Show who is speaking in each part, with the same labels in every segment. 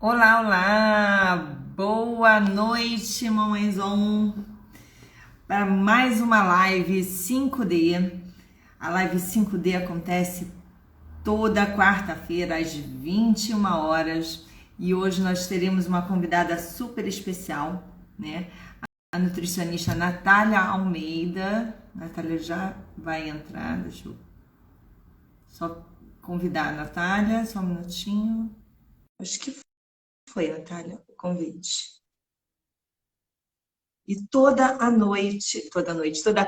Speaker 1: Olá, olá! Boa noite, mamães on! Para mais uma live 5D. A live 5D acontece toda quarta-feira às 21 horas e hoje nós teremos uma convidada super especial, né? A nutricionista Natália Almeida. Natália já vai entrar, deixa eu só convidar a Natália, só um minutinho. Acho que foi, Natália, o convite. E toda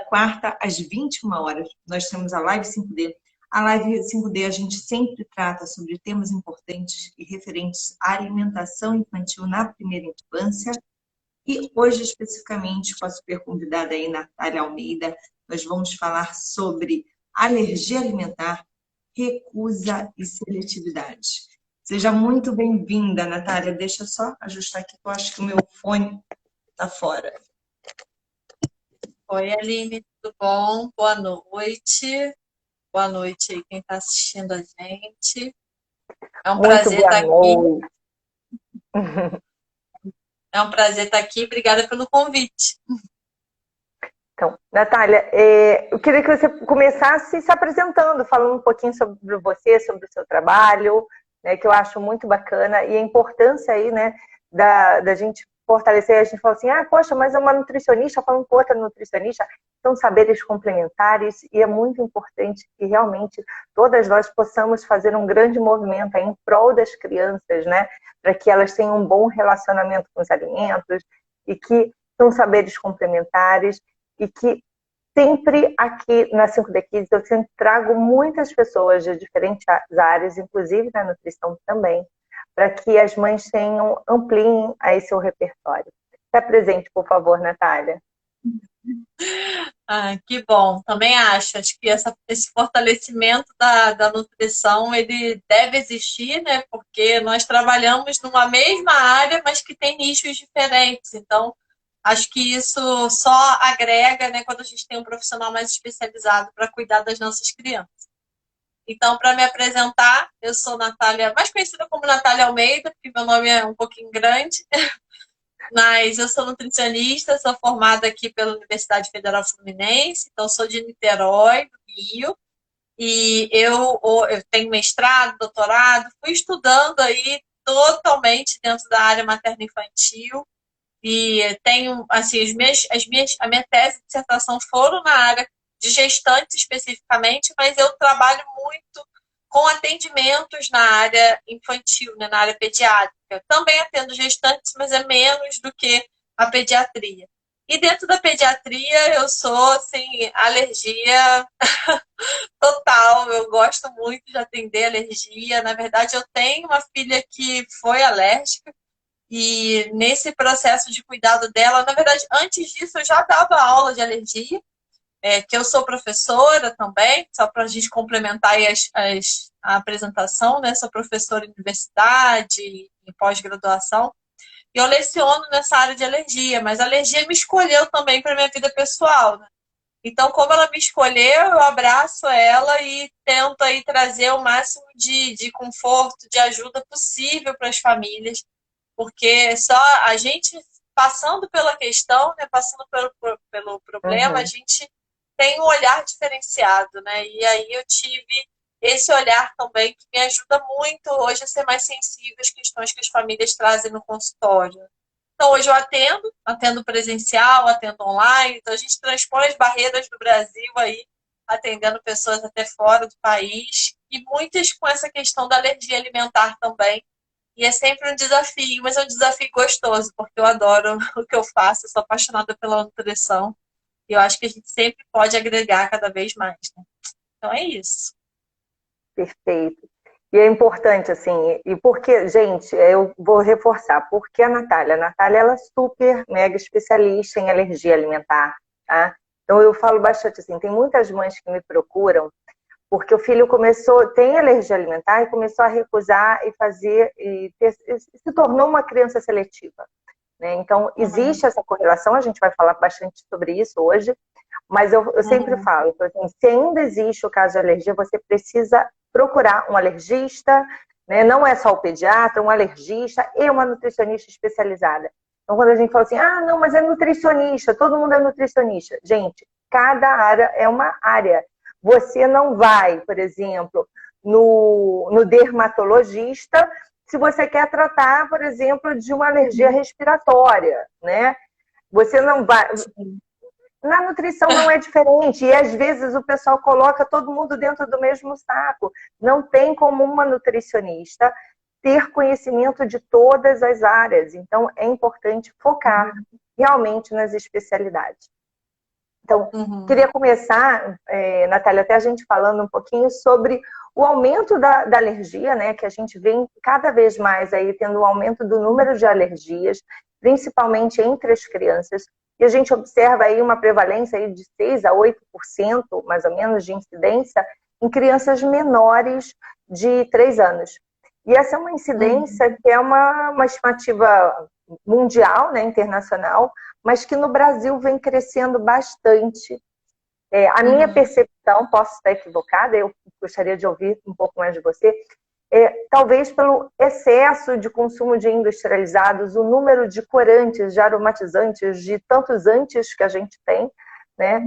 Speaker 1: quarta às 21 horas, nós temos a Live 5D. A Live 5D a gente sempre trata sobre temas importantes e referentes à alimentação infantil na primeira infância. E hoje, especificamente, com a super convidada aí, Natália Almeida, nós vamos falar sobre alergia alimentar, recusa e seletividade. Seja muito bem-vinda, Natália. Deixa eu só ajustar aqui, que eu acho que o meu fone está fora.
Speaker 2: Oi, Aline, tudo bom? Boa noite. Boa noite aí quem está assistindo a gente. É um
Speaker 3: Muito
Speaker 2: prazer
Speaker 3: boa
Speaker 2: estar aqui.
Speaker 3: noite.
Speaker 2: É um prazer estar aqui. Obrigada pelo convite.
Speaker 3: Então, Natália, eu queria que você começasse se apresentando, falando um pouquinho sobre você, sobre o seu trabalho, né, que eu acho muito bacana, e a importância aí, né, da gente fortalecer. A gente fala assim, poxa, mas é uma nutricionista falando com outra nutricionista, são saberes complementares, e é muito importante que realmente todas nós possamos fazer um grande movimento aí em prol das crianças, né, para que elas tenham um bom relacionamento com os alimentos, e que são saberes complementares, e que sempre aqui na 5D Kids eu sempre trago muitas pessoas de diferentes áreas, inclusive na nutrição também, para que as mães ampliem aí seu repertório. Se apresente, por favor, Natália.
Speaker 2: Que bom. Também acho que esse fortalecimento da nutrição, ele deve existir, né? Porque nós trabalhamos numa mesma área, mas que tem nichos diferentes. Então, acho que isso só agrega, né, quando a gente tem um profissional mais especializado para cuidar das nossas crianças. Então, para me apresentar, eu sou Natália, mais conhecida como Natália Almeida, porque meu nome é um pouquinho grande, mas eu sou nutricionista, sou formada aqui pela Universidade Federal Fluminense, então sou de Niterói, do Rio, e eu tenho mestrado, doutorado, fui estudando aí totalmente dentro da área materno-infantil, e tenho, assim, a minha tese de dissertação foram na área de gestantes especificamente, mas eu trabalho muito com atendimentos na área infantil, né, na área pediátrica. Eu também atendo gestantes, mas é menos do que a pediatria. E dentro da pediatria eu sou, assim, alergia total. Eu gosto muito de atender alergia. Na verdade, eu tenho uma filha que foi alérgica, e nesse processo de cuidado dela, na verdade, antes disso, eu já dava aula de alergia, que eu sou professora também, só para a gente complementar aí a apresentação, né? Sou professora em universidade, em pós-graduação, e eu leciono nessa área de alergia, mas a alergia me escolheu também para minha vida pessoal, né? Então, como ela me escolheu, eu abraço ela e tento aí trazer o máximo de conforto, de ajuda possível para as famílias, porque só a gente passando pela questão, né, passando pelo problema, a
Speaker 3: Uhum.
Speaker 2: gente tem um olhar diferenciado, né? E aí eu tive esse olhar também que me ajuda muito hoje a ser mais sensível às questões que as famílias trazem no consultório. Então, hoje eu atendo presencial, atendo online, então a gente transpõe as barreiras do Brasil aí, atendendo pessoas até fora do país, e muitas com essa questão da alergia alimentar também, e é sempre um desafio, mas é um desafio gostoso, porque eu adoro o que eu faço, eu sou apaixonada pela nutrição, e eu acho que a gente sempre pode agregar cada vez mais, né? Então é isso.
Speaker 3: Perfeito. E é importante, assim, e porque, gente, eu vou reforçar, porque a Natália, ela é super mega especialista em alergia alimentar, tá? Então eu falo bastante, assim, tem muitas mães que me procuram porque o filho tem alergia alimentar e começou a recusar e se tornou uma criança seletiva, né? Então,
Speaker 2: Uhum,
Speaker 3: existe essa correlação, a gente vai falar bastante sobre isso hoje, mas eu sempre
Speaker 2: uhum,
Speaker 3: falo, então, assim, se ainda existe o caso de alergia, você precisa procurar um alergista, né? Não é só o pediatra, um alergista e uma nutricionista especializada. Então, quando a gente fala assim, ah, não, mas é nutricionista, todo mundo é nutricionista. Gente, cada área é uma área. Você não vai, por exemplo, no dermatologista se você quer tratar, por exemplo, de uma alergia respiratória, né? Você não vai... Na nutrição não é diferente. E às vezes o pessoal coloca todo mundo dentro do mesmo saco. Não tem como uma nutricionista ter conhecimento de todas as áreas. Então, é importante focar realmente nas especialidades. Então, queria começar, Natália, até a gente falando um pouquinho sobre o aumento da alergia, né? Que a gente vem cada vez mais aí tendo um aumento do número de alergias, principalmente entre as crianças. E a gente observa aí uma prevalência aí de 6 a 8%, mais ou menos, de incidência em crianças menores de 3 anos. E essa é uma incidência que é uma estimativa mundial, né, internacional, mas que no Brasil vem crescendo bastante. A minha percepção, posso estar equivocada, eu gostaria de ouvir um pouco mais de você, talvez pelo excesso de consumo de industrializados, o número de corantes, de aromatizantes, de tantos antes que a gente tem, né?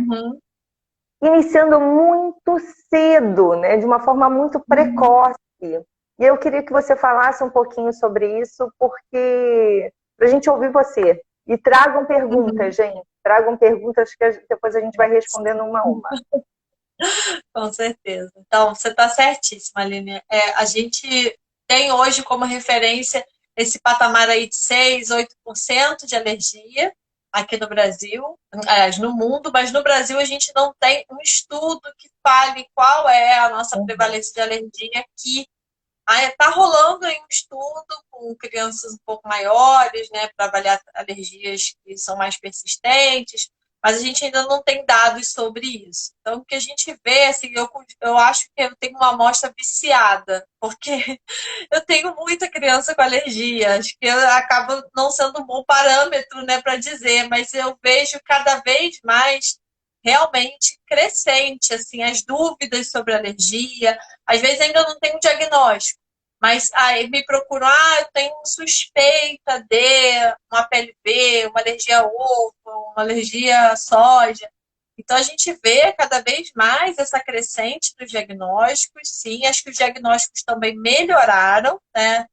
Speaker 3: Iniciando muito cedo, né? De uma forma muito precoce. E eu queria que você falasse um pouquinho sobre isso, porque para a gente ouvir você. E tragam perguntas, gente. Tragam perguntas que depois a gente vai respondendo uma a uma.
Speaker 2: Com certeza. Então, você está certíssima, Aline. A gente tem hoje como referência esse patamar aí de 6, 8% de alergia aqui no Brasil, no mundo, mas no Brasil a gente não tem um estudo que fale qual é a nossa prevalência de alergia aqui. Está rolando aí um estudo com crianças um pouco maiores, né, para avaliar alergias que são mais persistentes, mas a gente ainda não tem dados sobre isso. Então, o que a gente vê, assim, eu acho que eu tenho uma amostra viciada, porque eu tenho muita criança com alergia, acho que acaba não sendo um bom parâmetro, né, para dizer, mas eu vejo cada vez mais realmente crescente, assim, as dúvidas sobre alergia. Às vezes ainda não tem um diagnóstico, mas aí me procuram, eu tenho suspeita de uma PLV, uma alergia a ovo, uma alergia à soja. Então a gente vê cada vez mais essa crescente dos diagnósticos, sim, acho que os diagnósticos também melhoraram, né?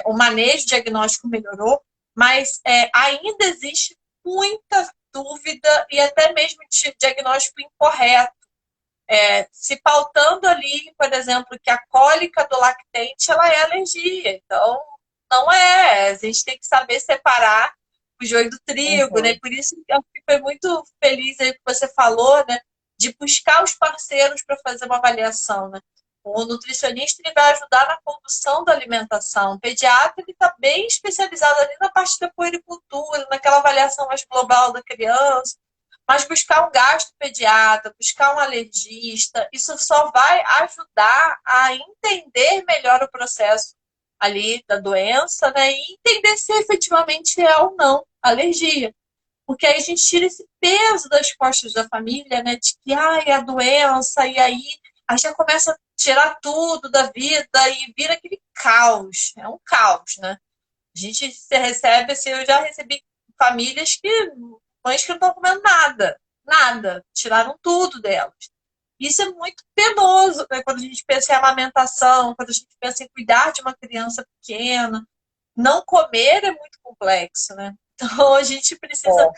Speaker 2: O manejo diagnóstico melhorou, mas ainda existe muita dúvida e até mesmo de diagnóstico incorreto. Se pautando ali, por exemplo, que a cólica do lactente ela é alergia. Então, não é. A gente tem que saber separar o joio do trigo, né? Por isso eu fiquei muito feliz aí que você falou, né? De buscar os parceiros para fazer uma avaliação, né? O nutricionista ele vai ajudar na condução da alimentação. O pediatra está bem especializado ali na parte da puericultura, naquela avaliação mais global da criança. Mas buscar um gastropediatra, buscar um alergista, isso só vai ajudar a entender melhor o processo ali da doença, né? E entender se efetivamente é ou não alergia. Porque aí a gente tira esse peso das costas da família, né? De que, é a doença, e aí a gente começa a tirar tudo da vida e vira aquele caos. É um caos, né? A gente recebe, assim, eu já recebi famílias mães que não estão comendo nada, tiraram tudo delas. Isso é muito penoso, né? Quando a gente pensa em amamentação, quando a gente pensa em cuidar de uma criança pequena. Não comer é muito complexo, né? Então a gente precisa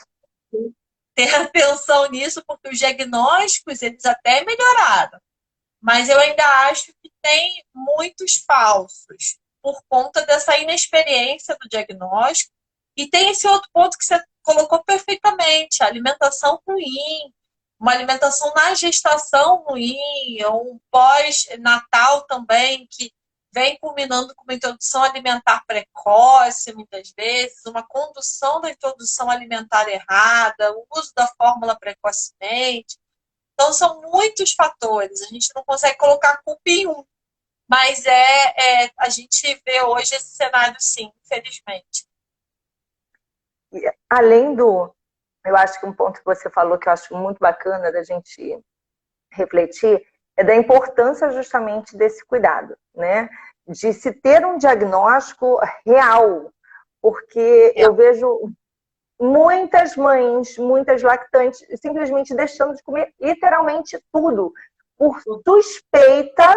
Speaker 2: ter atenção nisso, porque os diagnósticos, eles até melhoraram. Mas eu ainda acho que tem muitos falsos, por conta dessa inexperiência do diagnóstico. E tem esse outro ponto que você colocou perfeitamente, a alimentação ruim, uma alimentação na gestação ruim, ou um pós-natal também, que vem culminando com uma introdução alimentar precoce, muitas vezes, uma condução da introdução alimentar errada, o uso da fórmula precocemente. Então, são muitos fatores, a gente não consegue colocar a culpa em um, mas a gente vê hoje esse cenário, sim, infelizmente.
Speaker 3: Além eu acho que um ponto que você falou que eu acho muito bacana da gente refletir é da importância justamente desse cuidado, né? de se ter um diagnóstico real, porque eu vejo muitas mães, muitas lactantes, simplesmente deixando de comer literalmente tudo, por suspeita,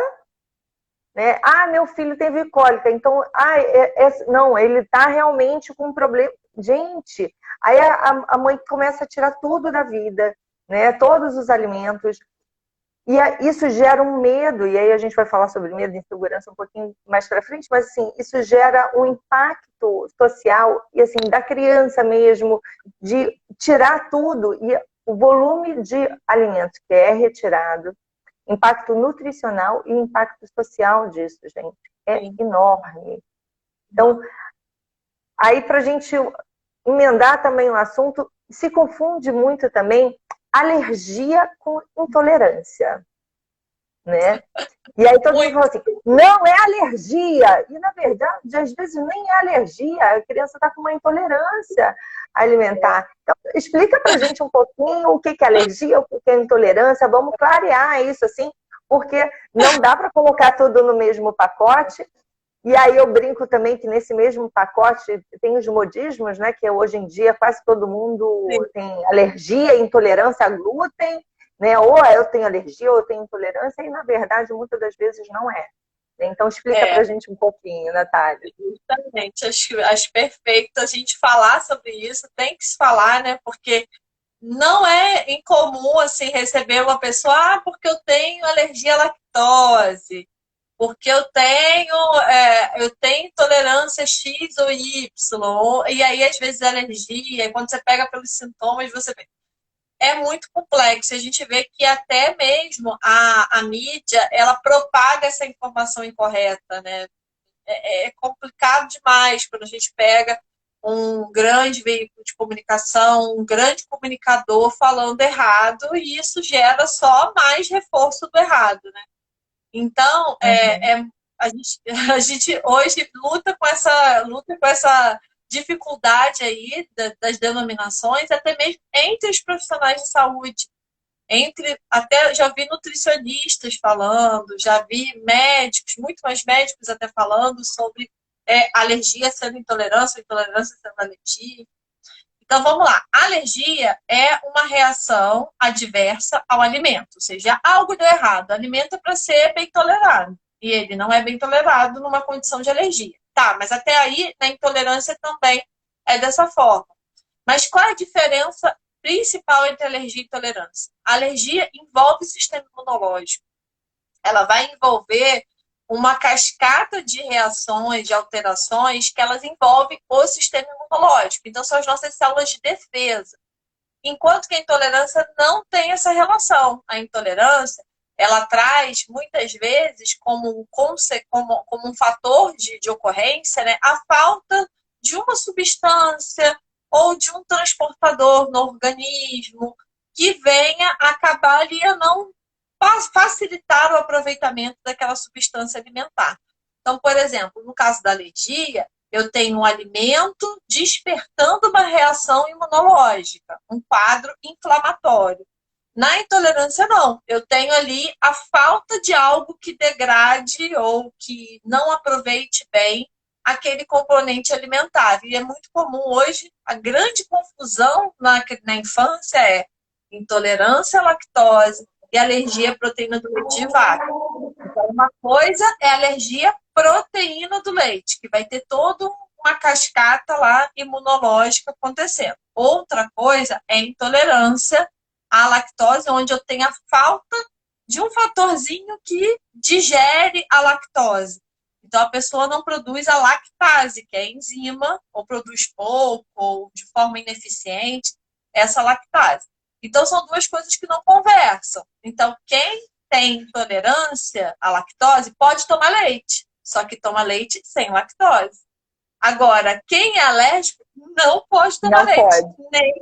Speaker 3: né? Ah, meu filho teve cólica, então, não, ele está realmente com um problema. Gente, aí a mãe começa a tirar tudo da vida, né? Todos os alimentos. E isso gera um medo, e aí a gente vai falar sobre medo e insegurança um pouquinho mais para frente, mas assim, isso gera um impacto social, e assim, da criança mesmo, de tirar tudo, e o volume de alimentos que é retirado, impacto nutricional e impacto social disso, gente, é enorme. Então, aí para a gente emendar também o assunto, se confunde muito também alergia com intolerância, né? E aí todo mundo fala assim, não é alergia. E na verdade, às vezes nem é alergia, a criança está com uma intolerância alimentar. Então, explica pra gente um pouquinho o que é alergia, o que é intolerância, vamos clarear isso assim, porque não dá para colocar tudo no mesmo pacote. E aí eu brinco também que nesse mesmo pacote tem os modismos, né? Que hoje em dia quase todo mundo tem alergia, intolerância a glúten, né? Ou eu tenho alergia ou eu tenho intolerância, e na verdade muitas das vezes não é. Então explica pra gente um pouquinho, Natália.
Speaker 2: Justamente, acho perfeito a gente falar sobre isso, tem que se falar, né? Porque não é incomum assim receber uma pessoa, porque eu tenho alergia à lactose, porque eu tenho intolerância X ou Y, e aí às vezes alergia, e quando você pega pelos sintomas, você vê. É muito complexo, a gente vê que até mesmo a mídia, ela propaga essa informação incorreta, né? É complicado demais quando a gente pega um grande veículo de comunicação, um grande comunicador falando errado, e isso gera só mais reforço do errado, né? Então, a gente hoje luta com essa dificuldade aí das denominações, até mesmo entre os profissionais de saúde. Até já vi nutricionistas falando, já vi médicos, muito mais médicos até falando sobre alergia sendo intolerância, intolerância sendo alergia. Então, vamos lá. A alergia é uma reação adversa ao alimento, ou seja, algo deu errado. O alimento é para ser bem tolerado, e ele não é bem tolerado numa condição de alergia. Tá, mas até aí, na intolerância também é dessa forma. Mas qual é a diferença principal entre alergia e intolerância? A alergia envolve o sistema imunológico. Ela vai envolver uma cascata de reações, de alterações, que elas envolvem o sistema imunológico. Então, são as nossas células de defesa. Enquanto que a intolerância não tem essa relação. A intolerância, ela traz, muitas vezes, como um fator de ocorrência, né, a falta de uma substância ou de um transportador no organismo que venha acabar ali a não facilitar o aproveitamento daquela substância alimentar. Então, por exemplo, no caso da alergia, eu tenho um alimento despertando uma reação imunológica, um quadro inflamatório. Na intolerância, não. Eu tenho ali a falta de algo que degrade ou que não aproveite bem aquele componente alimentar. E é muito comum hoje, a grande confusão na infância é intolerância à lactose e alergia à proteína do leite de vaca. Então, uma coisa é alergia à proteína do leite, que vai ter toda uma cascata lá imunológica acontecendo. Outra coisa é intolerância à lactose, onde eu tenho a falta de um fatorzinho que digere a lactose. Então, a pessoa não produz a lactase, que é a enzima, ou produz pouco, ou de forma ineficiente, essa lactase. Então, são duas coisas que não conversam. Então, quem tem intolerância à lactose pode tomar leite, só que toma leite sem lactose. Agora, quem é alérgico não pode tomar leite. Pode. Nem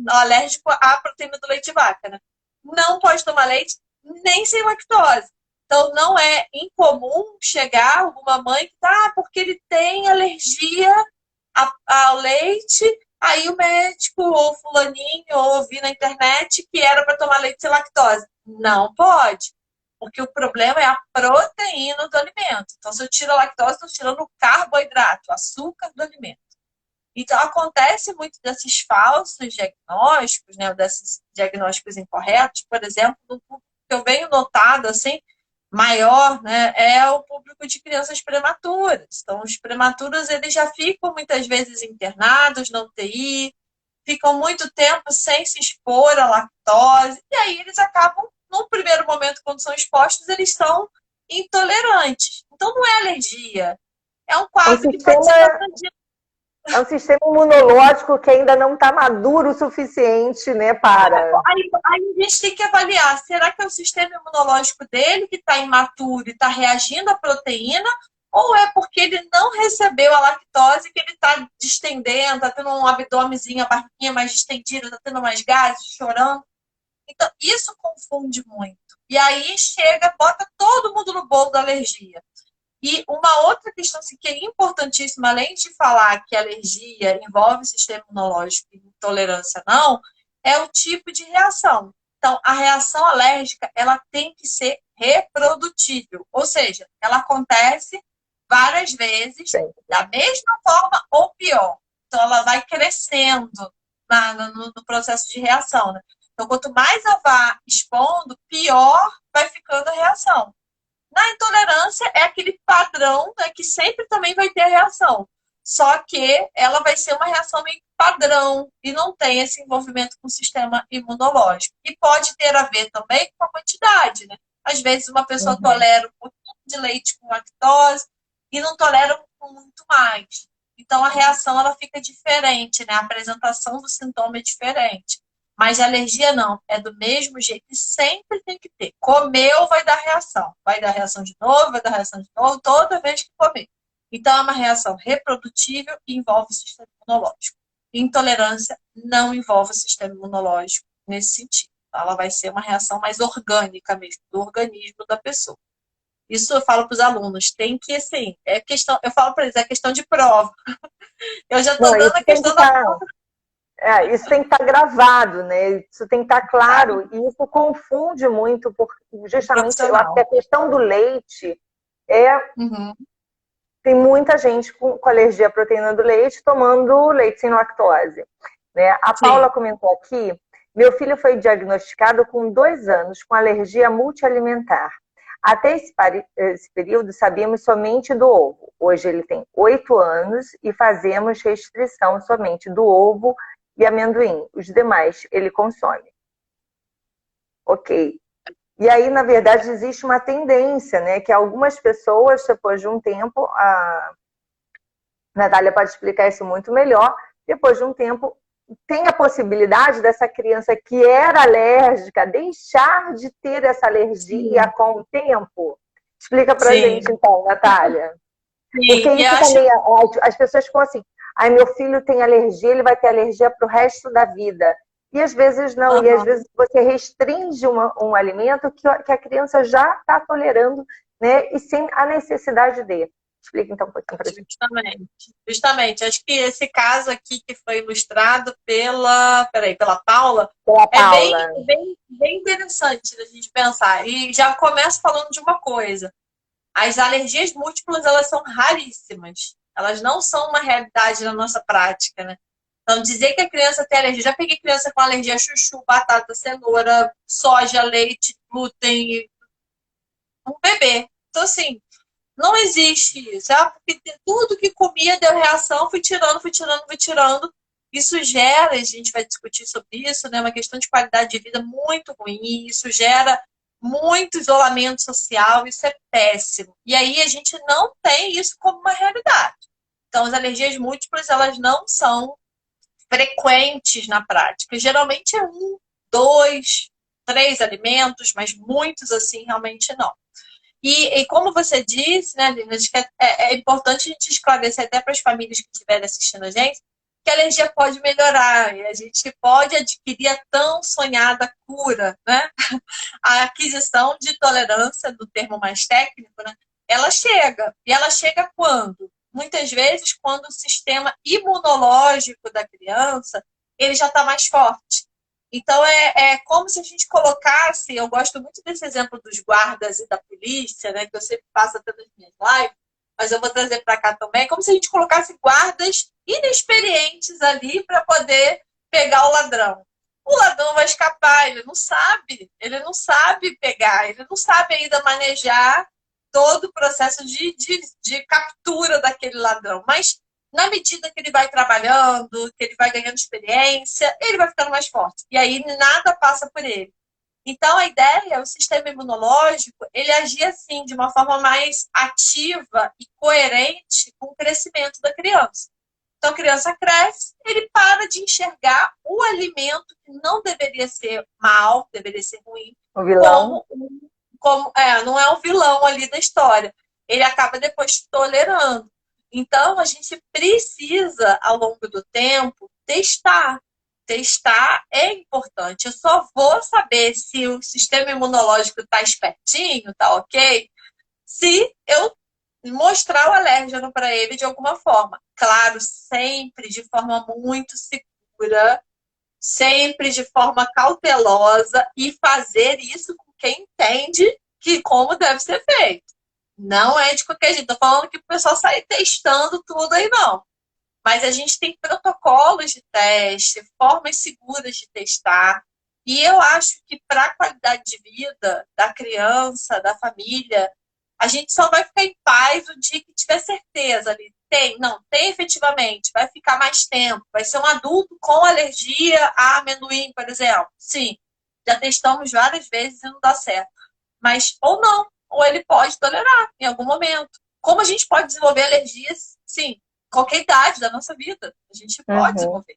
Speaker 2: alérgico à proteína do leite de vaca, né? Não pode tomar leite nem sem lactose. Então, não é incomum chegar alguma mãe que tá, porque ele tem alergia ao leite, aí o médico, ou fulaninho, ou ouvi na internet que era para tomar leite sem lactose. Não pode. Porque o problema é a proteína do alimento. Então, se eu tiro a lactose, estou tirando o carboidrato, o açúcar do alimento. Então, acontece muito desses falsos diagnósticos, né, desses diagnósticos incorretos. Por exemplo, no público que eu venho notado, assim, maior, né, é o público de crianças prematuras. Então, os prematuros, eles já ficam muitas vezes internados na UTI, ficam muito tempo sem se expor à lactose, e aí eles acabam, no primeiro momento, quando são expostos, eles são intolerantes. Então, não é alergia, é um quadro que pode ser atendido.
Speaker 3: É um sistema imunológico que ainda não está maduro o suficiente, né, para...
Speaker 2: Aí a gente tem que avaliar, será que é o sistema imunológico dele que está imaturo e está reagindo à proteína, ou é porque ele não recebeu a lactose que ele está distendendo, está tendo um abdômenzinho, a barriguinha mais distendida, está tendo mais gases, chorando. Então, isso confunde muito. E aí chega, bota todo mundo no bolo da alergia. E uma outra questão assim, que é importantíssima, além de falar que a alergia envolve o sistema imunológico e intolerância não, é o tipo de reação. Então, a reação alérgica, ela tem que ser reprodutível. Ou seja, ela acontece várias vezes, da mesma forma ou pior. Então, ela vai crescendo no processo de reação. Né? Então, quanto mais eu vá expondo, pior vai ficando a reação. Na intolerância, é aquele padrão, né, que sempre também vai ter a reação. Só que ela vai ser uma reação meio padrão e não tem esse envolvimento com o sistema imunológico. E pode ter a ver também com a quantidade, né? Às vezes uma pessoa tolera um pouquinho de leite com lactose e não tolera com muito mais. Então a reação ela fica diferente, né? A apresentação do sintoma é diferente. Mas a alergia não, é do mesmo jeito e sempre tem que ter. Comeu, vai dar reação. Vai dar reação de novo, vai dar reação de novo, toda vez que comer. Então, é uma reação reprodutível e envolve o sistema imunológico. Intolerância não envolve o sistema imunológico nesse sentido. Ela vai ser uma reação mais orgânica mesmo, do organismo da pessoa. Isso eu falo para os alunos, tem que, assim, é questão, eu falo para eles, é questão de prova. Eu já estou dando a questão da prova.
Speaker 3: Isso tem que estar gravado, né? Isso tem que estar claro. E isso confunde muito, porque justamente eu acho que a questão do leite tem muita gente com alergia à proteína do leite tomando leite sem lactose. Né? A Paula comentou aqui, meu filho foi diagnosticado com 2 anos com alergia multialimentar. Até esse período sabíamos somente do ovo. Hoje ele tem 8 anos e fazemos restrição somente do ovo e amendoim. Os demais ele consome. Ok. E aí, na verdade, existe uma tendência, né? Que algumas pessoas, depois de um tempo, a Natália pode explicar isso muito melhor, depois de um tempo, tem a possibilidade dessa criança que era alérgica deixar de ter essa alergia com o tempo? Explica pra gente, então, Natália. Porque isso também, as pessoas ficam assim, ai, meu filho tem alergia, ele vai ter alergia pro resto da vida. E às vezes não, e às vezes você restringe um alimento que a criança já está tolerando, né? E sem a necessidade de. Explica então um pouquinho para gente.
Speaker 2: Justamente. Acho que esse caso aqui que foi ilustrado pela Paula, é bem interessante da gente pensar. E já começo falando de uma coisa. As alergias múltiplas, elas são raríssimas. Elas não são uma realidade na nossa prática, né? Então, dizer que a criança tem alergia... Já peguei criança com alergia a chuchu, batata, cenoura, soja, leite, glúten... Um bebê. Então, assim, não existe isso. Porque tudo que comia deu reação, fui tirando. Isso gera, a gente vai discutir sobre isso, né? Uma questão de qualidade de vida muito ruim. Isso gera muito isolamento social, isso é péssimo. E aí a gente não tem isso como uma realidade. Então, as alergias múltiplas, elas não são frequentes na prática. Geralmente é 1, 2, 3 alimentos, mas muitos assim realmente não. E como você disse, né, Lina, acho que é importante a gente esclarecer até para as famílias que estiverem assistindo a gente, que a alergia pode melhorar e a gente pode adquirir a tão sonhada cura, né? A aquisição de tolerância, do termo mais técnico, né? Ela chega. E ela chega quando? Muitas vezes quando o sistema imunológico da criança ele já está mais forte. Então, é como se a gente colocasse, eu gosto muito desse exemplo dos guardas e da polícia, né, que eu sempre faço até nas minhas lives, mas eu vou trazer para cá também, como se a gente colocasse guardas inexperientes ali para poder pegar o ladrão. O ladrão vai escapar, ele não sabe pegar, ele não sabe ainda manejar todo o processo de captura daquele ladrão. Mas na medida que ele vai trabalhando, que ele vai ganhando experiência, ele vai ficando mais forte. E aí nada passa por ele. Então, a ideia, o sistema imunológico, ele agia assim, de uma forma mais ativa e coerente com o crescimento da criança. Então, a criança cresce, ele para de enxergar o alimento que não deveria ser mal, deveria ser ruim,
Speaker 3: O vilão.
Speaker 2: não é o vilão ali da história. Ele acaba depois tolerando. Então, a gente precisa, ao longo do tempo, testar. Testar é importante. Eu só vou saber se o sistema imunológico está espertinho, está ok, se eu mostrar o alérgeno para ele de alguma forma. Claro, sempre de forma muito segura, sempre de forma cautelosa e fazer isso com quem entende que como deve ser feito. Não é de qualquer jeito. Estou falando que o pessoal sai testando tudo aí, não. Mas a gente tem protocolos de teste, formas seguras de testar. E eu acho que para a qualidade de vida da criança, da família, a gente só vai ficar em paz o dia que tiver certeza ali. Tem efetivamente, vai ficar mais tempo. Vai ser um adulto com alergia a amendoim, por exemplo. Sim, já testamos várias vezes e não dá certo. Mas, ou não, ou ele pode tolerar em algum momento. Como a gente pode desenvolver alergias, sim, qualquer idade da nossa vida, a gente pode desenvolver.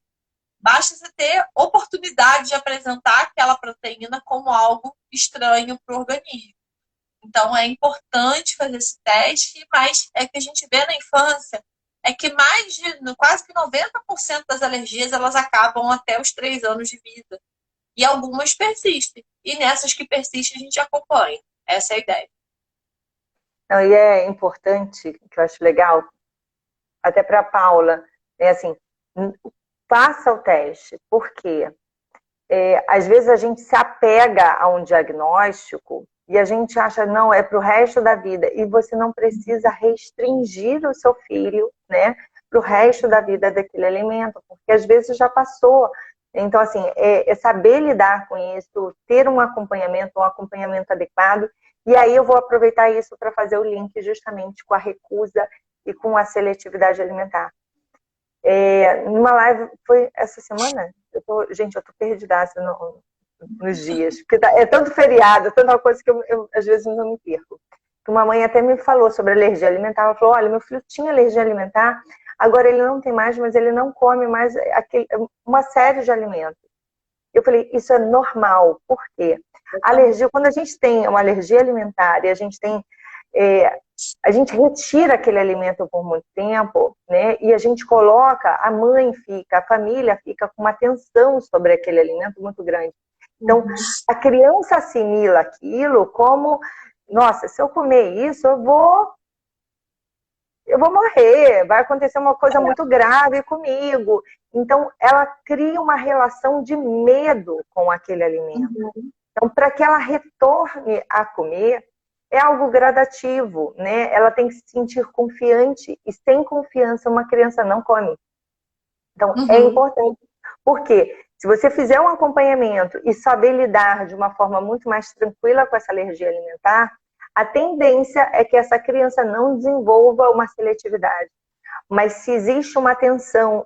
Speaker 2: Basta você ter oportunidade de apresentar aquela proteína como algo estranho para o organismo. Então, é importante fazer esse teste, mas é que a gente vê na infância é que quase que 90% das alergias elas acabam até os 3 anos de vida. E algumas persistem. E nessas que persistem, a gente acompanha. Essa é a ideia.
Speaker 3: Não, e é importante, que eu acho legal, até para a Paula, é assim, faça o teste, porque às vezes a gente se apega a um diagnóstico e a gente acha, não, é para o resto da vida, e você não precisa restringir o seu filho, né, para o resto da vida daquele alimento, porque às vezes já passou. Então, assim, é saber lidar com isso, ter um acompanhamento adequado, e aí eu vou aproveitar isso para fazer o link justamente com a recusa e com a seletividade alimentar. Numa live, foi essa semana? Gente, eu tô perdidaça nos dias, porque é tanto feriado, tanta coisa que eu às vezes não me perco. Uma mãe até me falou sobre alergia alimentar, ela falou, olha, meu filho tinha alergia alimentar, agora ele não tem mais, mas ele não come mais uma série de alimentos. Eu falei, isso é normal, por quê? Alergia, quando a gente tem uma alergia alimentar e a gente retira aquele alimento por muito tempo, né? E a gente coloca, a mãe fica, a família fica com uma tensão sobre aquele alimento muito grande. Então, a criança assimila aquilo como, nossa, se eu comer isso, eu vou morrer, vai acontecer uma coisa muito grave comigo. Então, ela cria uma relação de medo com aquele alimento. Então, para que ela retorne a comer, é algo gradativo, né? Ela tem que se sentir confiante, e sem confiança uma criança não come. Então, é importante. Por quê? Se você fizer um acompanhamento e saber lidar de uma forma muito mais tranquila com essa alergia alimentar, a tendência é que essa criança não desenvolva uma seletividade. Mas se existe uma tensão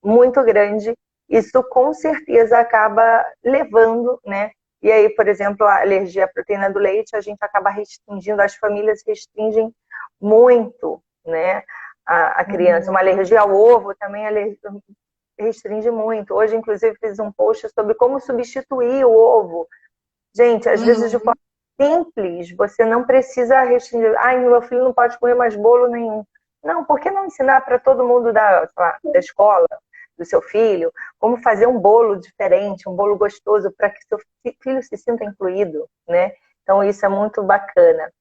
Speaker 3: muito grande, isso com certeza acaba levando, né? E aí, por exemplo, a alergia à proteína do leite, a gente acaba restringindo, as famílias restringem muito, né, a criança. Uma alergia ao ovo também restringe muito. Hoje, inclusive, fiz um post sobre como substituir o ovo. Gente, às vezes de forma simples, você não precisa restringir. Ai, meu filho não pode comer mais bolo nenhum. Não, por que não ensinar para todo mundo da escola, do seu filho, como fazer um bolo diferente, um bolo gostoso, para que seu filho se sinta incluído, né? Então, isso é muito bacana.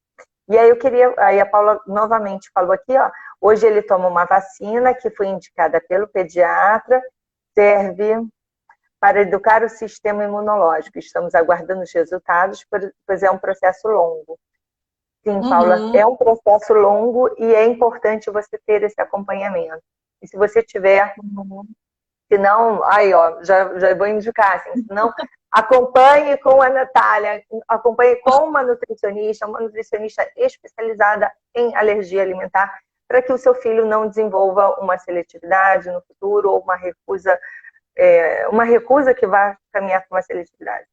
Speaker 3: E aí aí a Paula novamente falou aqui, ó, hoje ele toma uma vacina que foi indicada pelo pediatra, serve para educar o sistema imunológico. Estamos aguardando os resultados, pois é um processo longo. Sim, Paula, é um processo longo e é importante você ter esse acompanhamento. E se você tiver, se não, aí ó, já vou indicar, assim, se não, acompanhe com a Natália, acompanhe com uma nutricionista especializada em alergia alimentar, para que o seu filho não desenvolva uma seletividade no futuro ou uma recusa que vai caminhar para uma seletividade.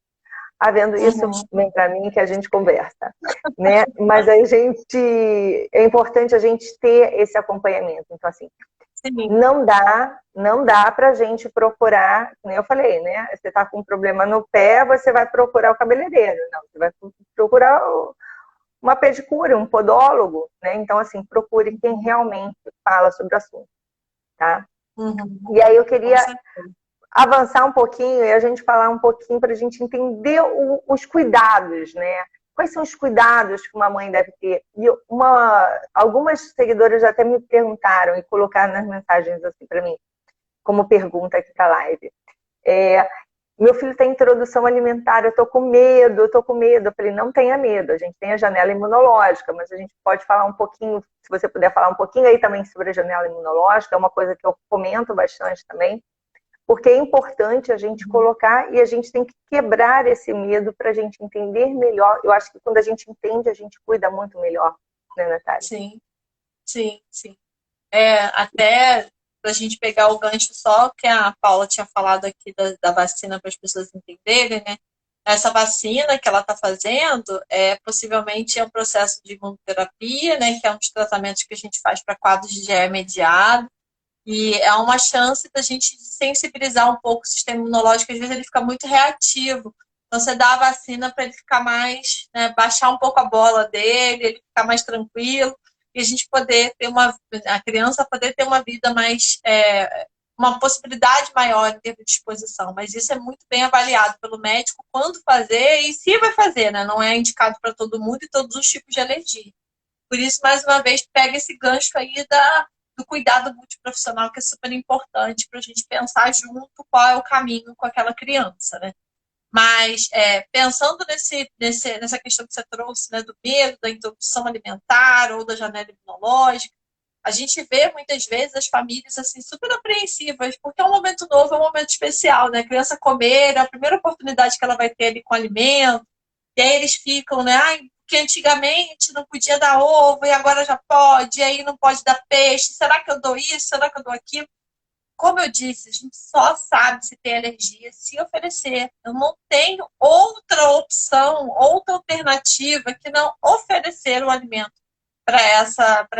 Speaker 3: Havendo isso, vem para mim que a gente conversa, né? Mas é importante a gente ter esse acompanhamento. Então, assim, sim, não dá para a gente procurar, como eu falei, né? Você está com um problema no pé, você vai procurar o cabeleireiro. Não, você vai procurar uma pedicure, um podólogo, né? Então, assim, procure quem realmente fala sobre o assunto, tá? E aí eu queria avançar um pouquinho e a gente falar um pouquinho para a gente entender os cuidados, né? Quais são os cuidados que uma mãe deve ter? E algumas seguidoras até me perguntaram e colocaram nas mensagens assim para mim, como pergunta aqui para a live. Meu filho tem introdução alimentar, eu tô com medo. Eu falei, não tenha medo, a gente tem a janela imunológica, mas a gente pode falar um pouquinho, se você puder falar um pouquinho aí também sobre a janela imunológica, é uma coisa que eu comento bastante também, porque é importante a gente colocar e a gente tem que quebrar esse medo para a gente entender melhor. Eu acho que quando a gente entende, a gente cuida muito melhor, né, Natália?
Speaker 2: Sim. Até para a gente pegar o gancho só que a Paula tinha falado aqui da vacina para as pessoas entenderem, né? Essa vacina que ela está fazendo possivelmente é um processo de imunoterapia, né? Que é um dos tratamentos que a gente faz para quadros de GE mediado. E é uma chance da gente sensibilizar um pouco o sistema imunológico, às vezes ele fica muito reativo. Então, você dá a vacina para ele ficar mais, né, baixar um pouco a bola dele, ele ficar mais tranquilo, e a gente poder ter a criança poder ter uma vida mais, uma possibilidade maior em termos de exposição. Mas isso é muito bem avaliado pelo médico, quando fazer e se vai fazer, né? Não é indicado para todo mundo e todos os tipos de alergia. Por isso, mais uma vez, pega esse gancho aí do cuidado multiprofissional, que é super importante para a gente pensar junto qual é o caminho com aquela criança, né? Mas, pensando nessa questão que você trouxe, né, do medo, da introdução alimentar ou da janela imunológica, a gente vê muitas vezes as famílias assim, super apreensivas, porque é um momento novo, é um momento especial, né? A criança comer, é a primeira oportunidade que ela vai ter ali com alimento, e aí eles ficam, né? Porque antigamente não podia dar ovo e agora já pode, e aí não pode dar peixe. Será que eu dou isso? Será que eu dou aquilo? Como eu disse, a gente só sabe se tem alergia se oferecer. Eu não tenho outra opção, outra alternativa que não oferecer o alimento para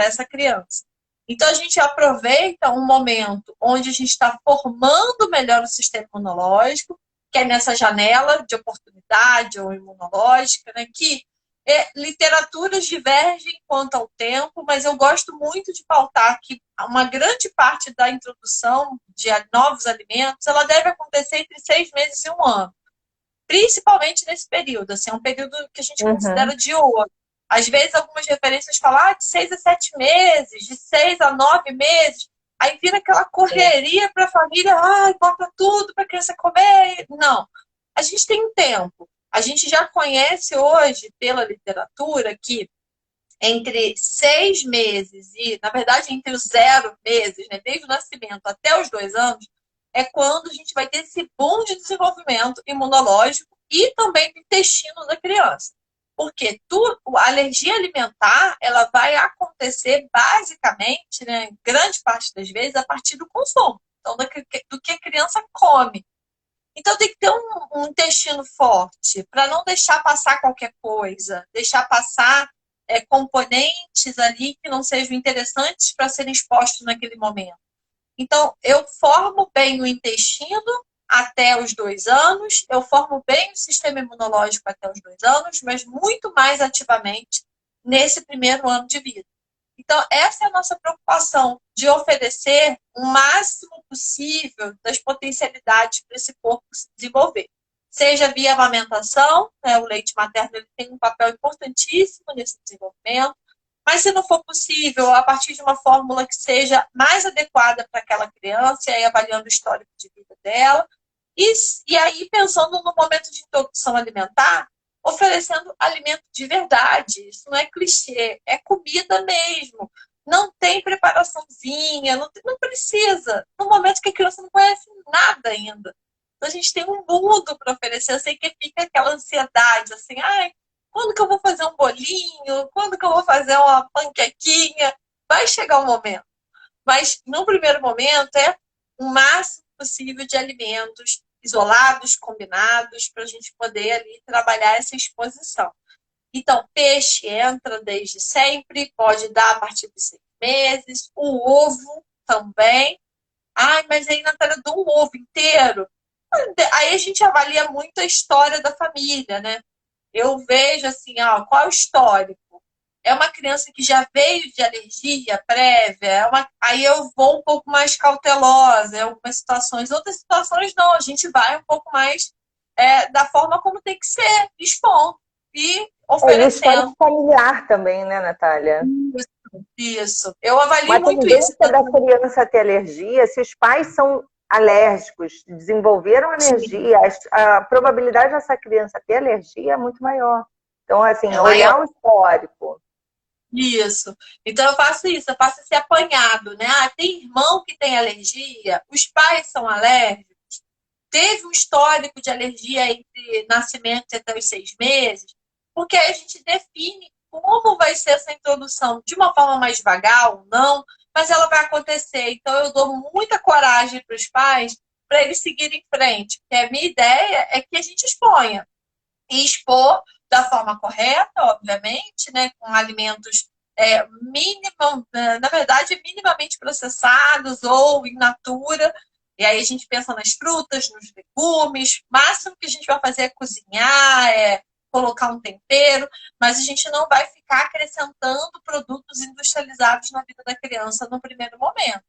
Speaker 2: essa criança. Então, a gente aproveita um momento onde a gente está formando melhor o sistema imunológico, que é nessa janela de oportunidade ou imunológica, né, que literaturas divergem quanto ao tempo, mas eu gosto muito de pautar que uma grande parte da introdução de novos alimentos, ela deve acontecer entre 6 meses e 1 ano. Principalmente nesse período, assim, é um período que a gente considera de ouro. Às vezes, algumas referências falam de 6 a 7 meses, de 6 a 9 meses. Aí vira aquela correria para a família, bota tudo para a criança comer. Não, a gente tem um tempo. A gente já conhece hoje, pela literatura, que entre 6 meses e, na verdade, entre os 0 meses, né, desde o nascimento até os 2 anos, é quando a gente vai ter esse boom de desenvolvimento imunológico e também do intestino da criança. Porque a alergia alimentar, ela vai acontecer basicamente, né, grande parte das vezes, a partir do consumo. Então, do que a criança come. Então, tem que ter um intestino forte para não deixar passar qualquer coisa, deixar passar componentes ali que não sejam interessantes para serem expostos naquele momento. Então, eu formo bem o intestino até os 2 anos, eu formo bem o sistema imunológico até os 2 anos, mas muito mais ativamente nesse primeiro ano de vida. Então, essa é a nossa preocupação, de oferecer o máximo possível das potencialidades para esse corpo se desenvolver. Seja via amamentação, né, o leite materno ele tem um papel importantíssimo nesse desenvolvimento, mas se não for possível, a partir de uma fórmula que seja mais adequada para aquela criança, e aí avaliando o histórico de vida dela, E aí, pensando no momento de introdução alimentar, oferecendo alimento de verdade. Isso não é clichê, é comida mesmo. Não tem preparaçãozinha, não precisa. No momento que a criança não conhece nada ainda. Então, a gente tem um mundo para oferecer. Eu sei que fica aquela ansiedade, assim, ai, quando que eu vou fazer um bolinho? Quando que eu vou fazer uma panquequinha? Vai chegar o momento. Mas, no primeiro momento, é o máximo possível de alimentos isolados, combinados, para a gente poder ali trabalhar essa exposição. Então, peixe entra desde sempre, pode dar a partir de 6 meses, o ovo também. Ai, mas aí, Natália, do ovo inteiro? Aí a gente avalia muito a história da família, né? Eu vejo assim, ó, qual é o histórico? É uma criança que já veio de alergia prévia, aí eu vou um pouco mais cautelosa em algumas situações. Outras situações não, a gente vai um pouco mais da forma como tem que ser, expondo e
Speaker 3: E o
Speaker 2: oferecendo.
Speaker 3: histórico familiar também, né, Natália?
Speaker 2: Isso. Eu avalio
Speaker 3: Uma
Speaker 2: muito isso.
Speaker 3: tendência da criança ter alergia, se os pais são alérgicos, desenvolveram alergia, a probabilidade dessa criança ter alergia é muito maior. Então, assim,
Speaker 2: É
Speaker 3: olhar
Speaker 2: maior.
Speaker 3: o histórico.
Speaker 2: Isso. Então eu faço isso, eu faço esse apanhado, né? Ah, tem irmão que tem alergia, os pais são alérgicos, teve um histórico de alergia entre nascimento e até os 6 meses, porque aí a gente define como vai ser essa introdução de uma forma mais vagar ou não, mas ela vai acontecer. Então eu dou muita coragem para os pais para eles seguirem em frente, porque a minha ideia é que a gente exponha e expor da forma correta, obviamente, né, com alimentos na verdade, minimamente processados ou in natura. E aí a gente pensa nas frutas, nos legumes. O máximo que a gente vai fazer é cozinhar, colocar um tempero, mas a gente não vai ficar acrescentando produtos industrializados na vida da criança no primeiro momento.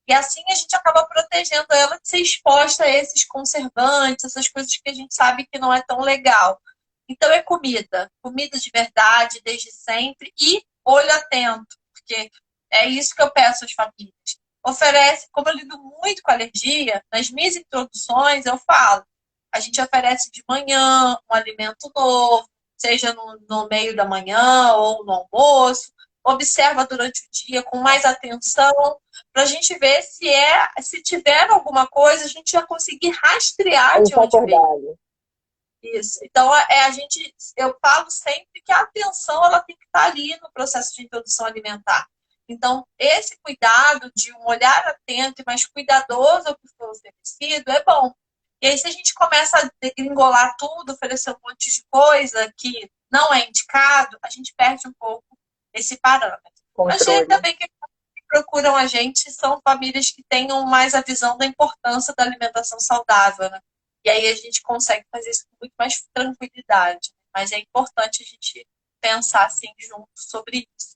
Speaker 2: E assim a gente acaba protegendo ela de ser exposta a esses conservantes, essas coisas que a gente sabe que não é tão legal. Então é comida de verdade, desde sempre, e olho atento, porque é isso que eu peço às famílias. Oferece, como eu lido muito com alergia, nas minhas introduções eu falo, a gente oferece de manhã um alimento novo, seja no meio da manhã ou no almoço, observa durante o dia com mais atenção, para a gente ver se tiver alguma coisa, a gente já conseguir rastrear de onde veio. Isso. Então, eu falo sempre que a atenção ela tem que estar ali no processo de introdução alimentar. Então, esse cuidado de um olhar atento e mais cuidadoso ao que foi oferecido é bom. E aí, se a gente começa a degringolar tudo, oferecer um monte de coisa que não é indicado, a gente perde um pouco esse parâmetro. Mas ainda bem que procuram a gente são famílias que tenham mais a visão da importância da alimentação saudável, né? E aí a gente consegue fazer isso com muito mais tranquilidade. Mas é importante a gente pensar assim junto sobre isso.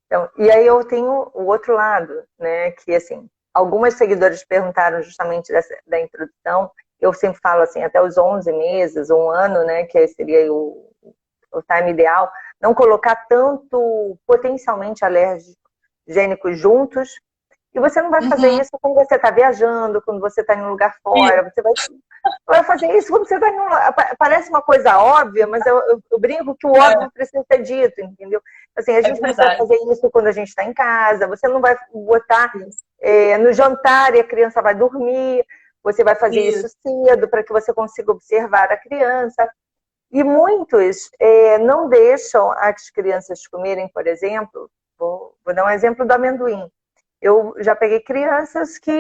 Speaker 3: Então, e aí eu tenho o outro lado, né? Que assim, algumas seguidoras perguntaram justamente da introdução. Eu sempre falo assim, até os 11 meses, um ano, né? Que seria o time ideal. Não colocar tanto potencialmente alergênicos juntos. E você não vai fazer isso quando você está viajando, quando você está em um lugar fora. Você vai fazer isso quando você está em um lugar. Parece uma coisa óbvia, mas eu brinco que o óbvio precisa ser dito, entendeu? Assim, a gente precisa fazer isso quando a gente está em casa. Você não vai botar no jantar e a criança vai dormir. Você vai fazer isso cedo para que você consiga observar a criança. E muitos não deixam as crianças comerem, por exemplo, vou dar um exemplo do amendoim. Eu já peguei crianças que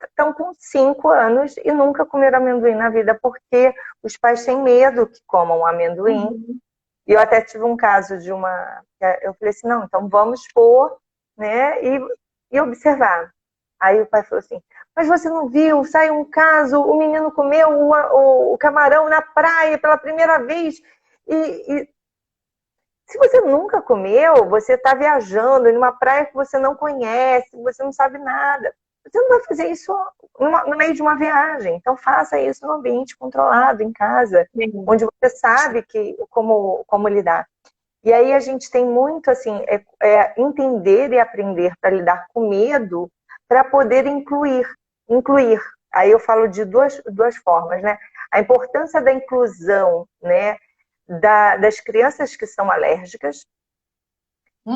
Speaker 3: estão com 5 anos e nunca comeram amendoim na vida, porque os pais têm medo que comam amendoim. E eu até tive um caso de uma... Eu falei assim, não, então vamos pôr, né, e observar. Aí o pai falou assim, mas você não viu? Saiu um caso, o menino comeu o camarão na praia pela primeira vez e se você nunca comeu, você está viajando em uma praia que você não conhece, você não sabe nada. Você não vai fazer isso no meio de uma viagem. Então, faça isso no ambiente controlado, em casa, onde você sabe como lidar. E aí a gente tem muito, assim, entender e aprender para lidar com medo, para poder incluir aí eu falo de duas formas, né? A importância da inclusão, né, das crianças que são alérgicas,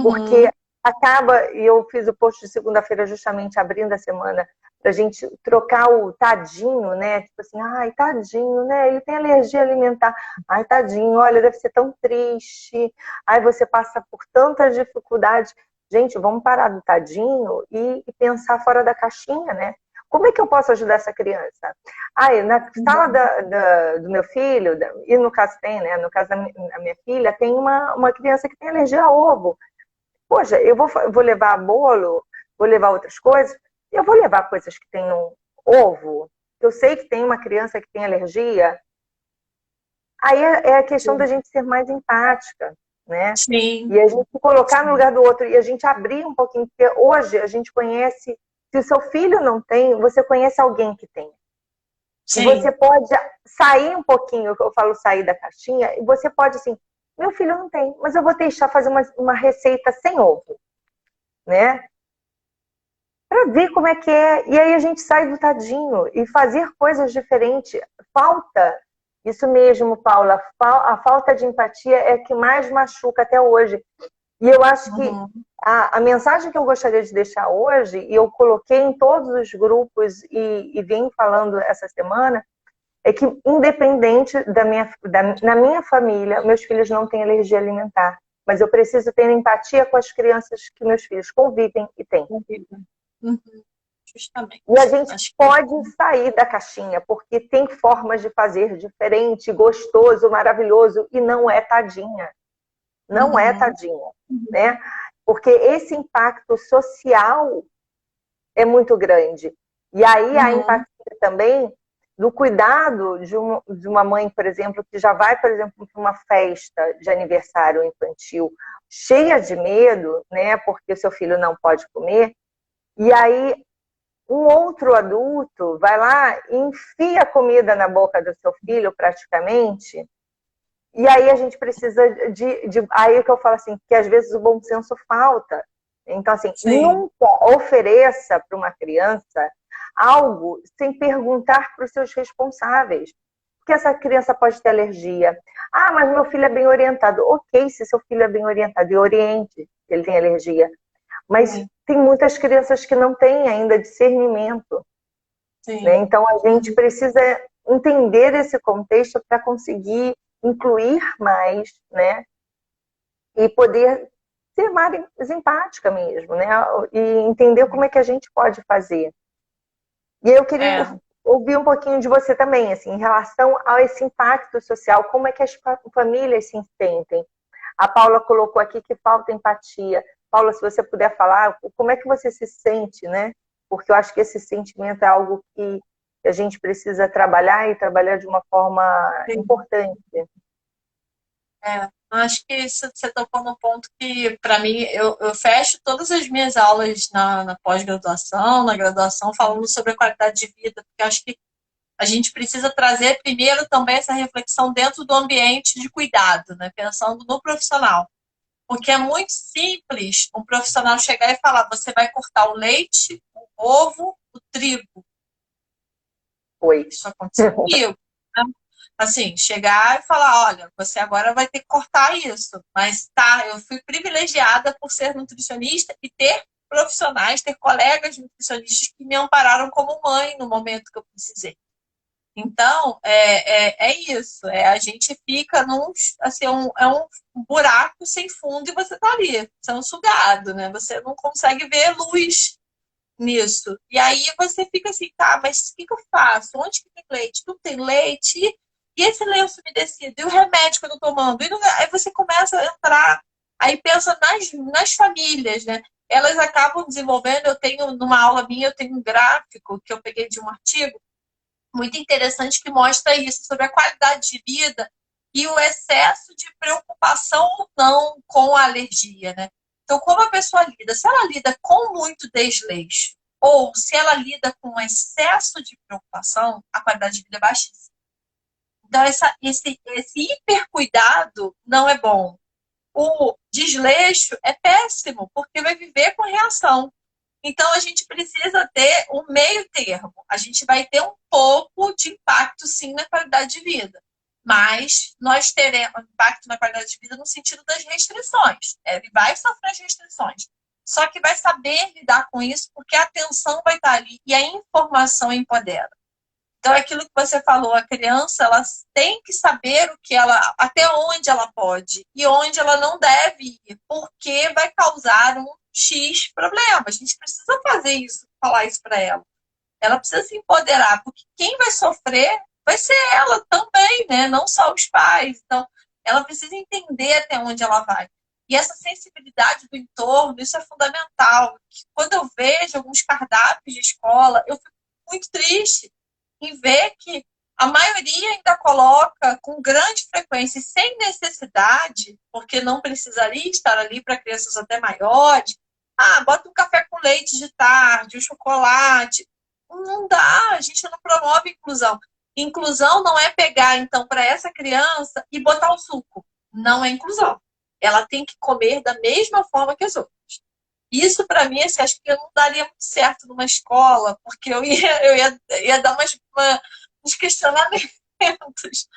Speaker 3: porque acaba, e eu fiz o post de segunda-feira justamente abrindo a semana, pra gente trocar o tadinho, né? Tipo assim, ai, tadinho, né? Ele tem alergia alimentar. Ai, tadinho, olha, deve ser tão triste. Ai, você passa por tantas dificuldades. Gente, vamos parar do tadinho e pensar fora da caixinha, né? Como é que eu posso ajudar essa criança? Ai, na sala do meu filho, e no caso tem, né? No caso da minha filha, tem uma criança que tem alergia a ovo. Poxa, eu vou levar bolo, vou levar outras coisas, eu vou levar coisas que tem no ovo. Eu sei que tem uma criança que tem alergia. Aí é a questão da gente ser mais empática, né?
Speaker 2: Sim.
Speaker 3: E a gente colocar no lugar do outro e a gente abrir um pouquinho, porque hoje a gente conhece, se o seu filho não tem, você conhece alguém que tem.
Speaker 2: Sim.
Speaker 3: E você pode sair um pouquinho, eu falo sair da caixinha, e você pode assim, meu filho não tem, mas eu vou deixar fazer uma receita sem ovo, né? Para ver como é que é. E aí a gente sai do tadinho e fazer coisas diferentes. Falta, isso mesmo, Paula, a falta de empatia é a que mais machuca até hoje. E eu acho que a mensagem que eu gostaria de deixar hoje, e eu coloquei em todos os grupos e venho falando essa semana, é que independente na minha família, meus filhos não têm alergia alimentar. Mas eu preciso ter empatia com as crianças que meus filhos convivem e têm.
Speaker 2: Justamente.
Speaker 3: E a gente pode sair da caixinha, porque tem formas de fazer diferente, gostoso, maravilhoso, e não é tadinha. Não é tadinha, né? Porque esse impacto social é muito grande. E aí a empatia também do cuidado de uma mãe, por exemplo, que já vai, por exemplo, para uma festa de aniversário infantil cheia de medo, né? Porque o seu filho não pode comer. E aí um outro adulto vai lá e enfia a comida na boca do seu filho, praticamente. E aí a gente precisa aí é que eu falo assim, que às vezes o bom senso falta. Então, assim, nunca ofereça para uma criança algo sem perguntar para os seus responsáveis. Porque essa criança pode ter alergia. Ah, mas meu filho é bem orientado. Ok, se seu filho é bem orientado, e oriente, ele tem alergia. Mas tem muitas crianças que não têm ainda discernimento. Né? Então, a gente precisa entender esse contexto para conseguir incluir mais, né? E poder ser mais empática mesmo, né? E entender como é que a gente pode fazer. E eu queria ouvir um pouquinho de você também, assim, em relação a esse impacto social, como é que as famílias se sentem. A Paula colocou aqui que falta empatia. Paula, se você puder falar, como é que você se sente, né? Porque eu acho que esse sentimento é algo que a gente precisa trabalhar e trabalhar de uma forma importante.
Speaker 2: Acho que você tocou num ponto que, para mim, eu fecho todas as minhas aulas na pós-graduação, na graduação, falando sobre a qualidade de vida, porque acho que a gente precisa trazer primeiro também essa reflexão dentro do ambiente de cuidado, né? Pensando no profissional. Porque é muito simples um profissional chegar e falar, você vai cortar o leite, o ovo, o trigo. Isso aconteceu comigo. Né? Assim, chegar e falar, olha, você agora vai ter que cortar isso. Mas tá, eu fui privilegiada por ser nutricionista e ter profissionais, ter colegas nutricionistas que me ampararam como mãe no momento que eu precisei. Então, é isso. A gente fica num, assim, é um buraco sem fundo e você tá ali, sendo sugado, né? Você não consegue ver luz nisso. E aí você fica assim, tá, mas o que eu faço? Onde que tem leite? Não tem leite? E esse lenço umedecido? E o remédio que eu tô tomando? Aí você começa a entrar, aí pensa nas famílias, né? Elas acabam desenvolvendo, eu tenho, numa aula minha, eu tenho um gráfico que eu peguei de um artigo, muito interessante que mostra isso, sobre a qualidade de vida e o excesso de preocupação ou não com a alergia, né? Então, como a pessoa lida? Se ela lida com muito desleixo ou se ela lida com excesso de preocupação, a qualidade de vida é baixíssima. Então, esse hipercuidado não é bom. O desleixo é péssimo, porque vai viver com reação. Então, a gente precisa ter um meio termo. A gente vai ter um pouco de impacto, sim, na qualidade de vida. Mas nós teremos impacto na qualidade de vida no sentido das restrições. Ele vai sofrer as restrições. Só que vai saber lidar com isso, porque a atenção vai estar ali e a informação empodera. Então, é aquilo que você falou, a criança ela tem que saber o que ela, até onde ela pode e onde ela não deve ir, porque vai causar um X problema. A gente precisa fazer isso, falar isso para ela. Ela precisa se empoderar, porque quem vai sofrer vai ser ela também, né? Não só os pais. Então, ela precisa entender até onde ela vai. E essa sensibilidade do entorno, isso é fundamental. Quando eu vejo alguns cardápios de escola, eu fico muito triste em ver que a maioria ainda coloca com grande frequência e sem necessidade, porque não precisaria estar ali para crianças até maiores. Ah, bota um café com leite de tarde, um chocolate. Não dá, a gente não promove inclusão. Inclusão não é pegar, então, para essa criança e botar o suco. Não é inclusão. Ela tem que comer da mesma forma que as outras. Isso, para mim, assim, acho que eu não daria muito certo numa escola, porque eu ia dar uns questionamentos,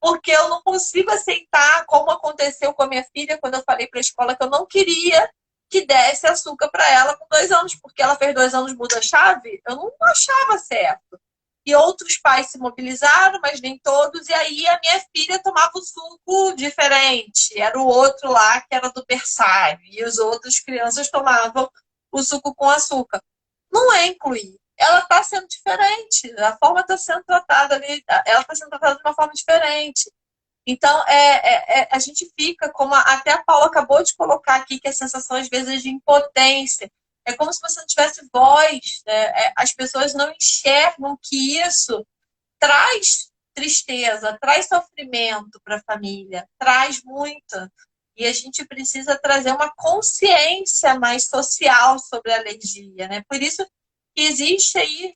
Speaker 2: porque eu não consigo aceitar como aconteceu com a minha filha quando eu falei para a escola que eu não queria que desse açúcar para ela com 2 anos, porque ela fez 2 anos, muda a chave. Eu não achava certo. E outros pais se mobilizaram, mas nem todos, e aí a minha filha tomava o suco diferente. Era o outro lá que era do berçário, e as outras crianças tomavam o suco com açúcar. Não é incluir. Ela está sendo diferente, a forma está sendo tratada ali, ela está sendo tratada de uma forma diferente. Então, a gente fica, como até a Paula acabou de colocar aqui, que a sensação às vezes é de impotência. É como se você não tivesse voz, né? As pessoas não enxergam que isso traz tristeza, traz sofrimento para a família, traz muita. E a gente precisa trazer uma consciência mais social sobre a alergia, né? Por isso que existe aí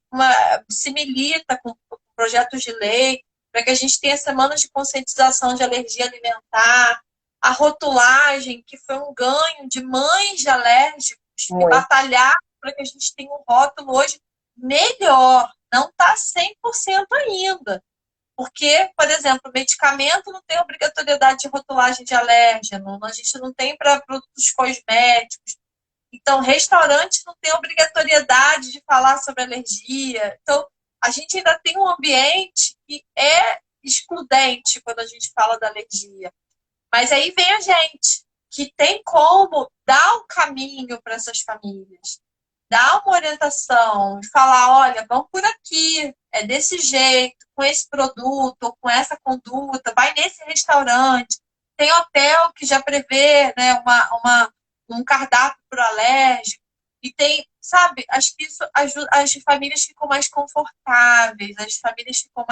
Speaker 2: se milita com projetos de lei para que a gente tenha semanas de conscientização de alergia alimentar, a rotulagem, que foi um ganho de mães de alérgicos, que batalhar para que a gente tenha um rótulo hoje melhor. Não está 100% ainda. Porque, por exemplo, medicamento não tem obrigatoriedade de rotulagem de alérgeno, a gente não tem para produtos cosméticos. Então, restaurante não tem obrigatoriedade de falar sobre alergia. Então, a gente ainda tem um ambiente que é excludente quando a gente fala da alergia. Mas aí vem a gente, que tem como dar um caminho para essas famílias, dar uma orientação, falar, olha, vamos por aqui, é desse jeito, com esse produto, ou com essa conduta, vai nesse restaurante. Tem hotel que já prevê, né, um cardápio para o alérgico. E tem, sabe, acho que isso ajuda, as famílias ficam mais confortáveis, as famílias ficam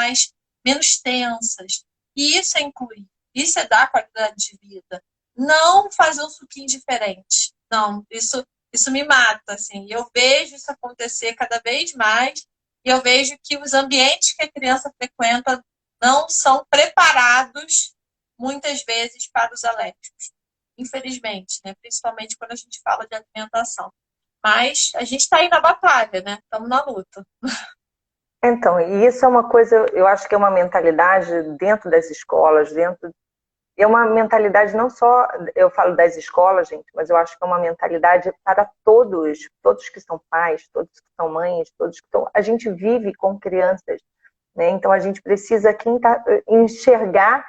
Speaker 2: menos tensas. E isso é incluir, isso é dar qualidade de vida. Não fazer um suquinho diferente. Não, isso me mata, assim. Eu vejo isso acontecer cada vez mais e eu vejo que os ambientes que a criança frequenta não são preparados, muitas vezes, para os alérgicos. Infelizmente, né? Principalmente quando a gente fala de alimentação. Mas a gente está aí na batalha, né? Estamos na luta.
Speaker 3: Então, e isso é uma coisa, eu acho que é uma mentalidade dentro das escolas, é uma mentalidade não só, eu falo das escolas, gente, mas eu acho que é uma mentalidade para todos que são pais, todos que são mães, todos que estão... A gente vive com crianças, né? Então a gente precisa enxergar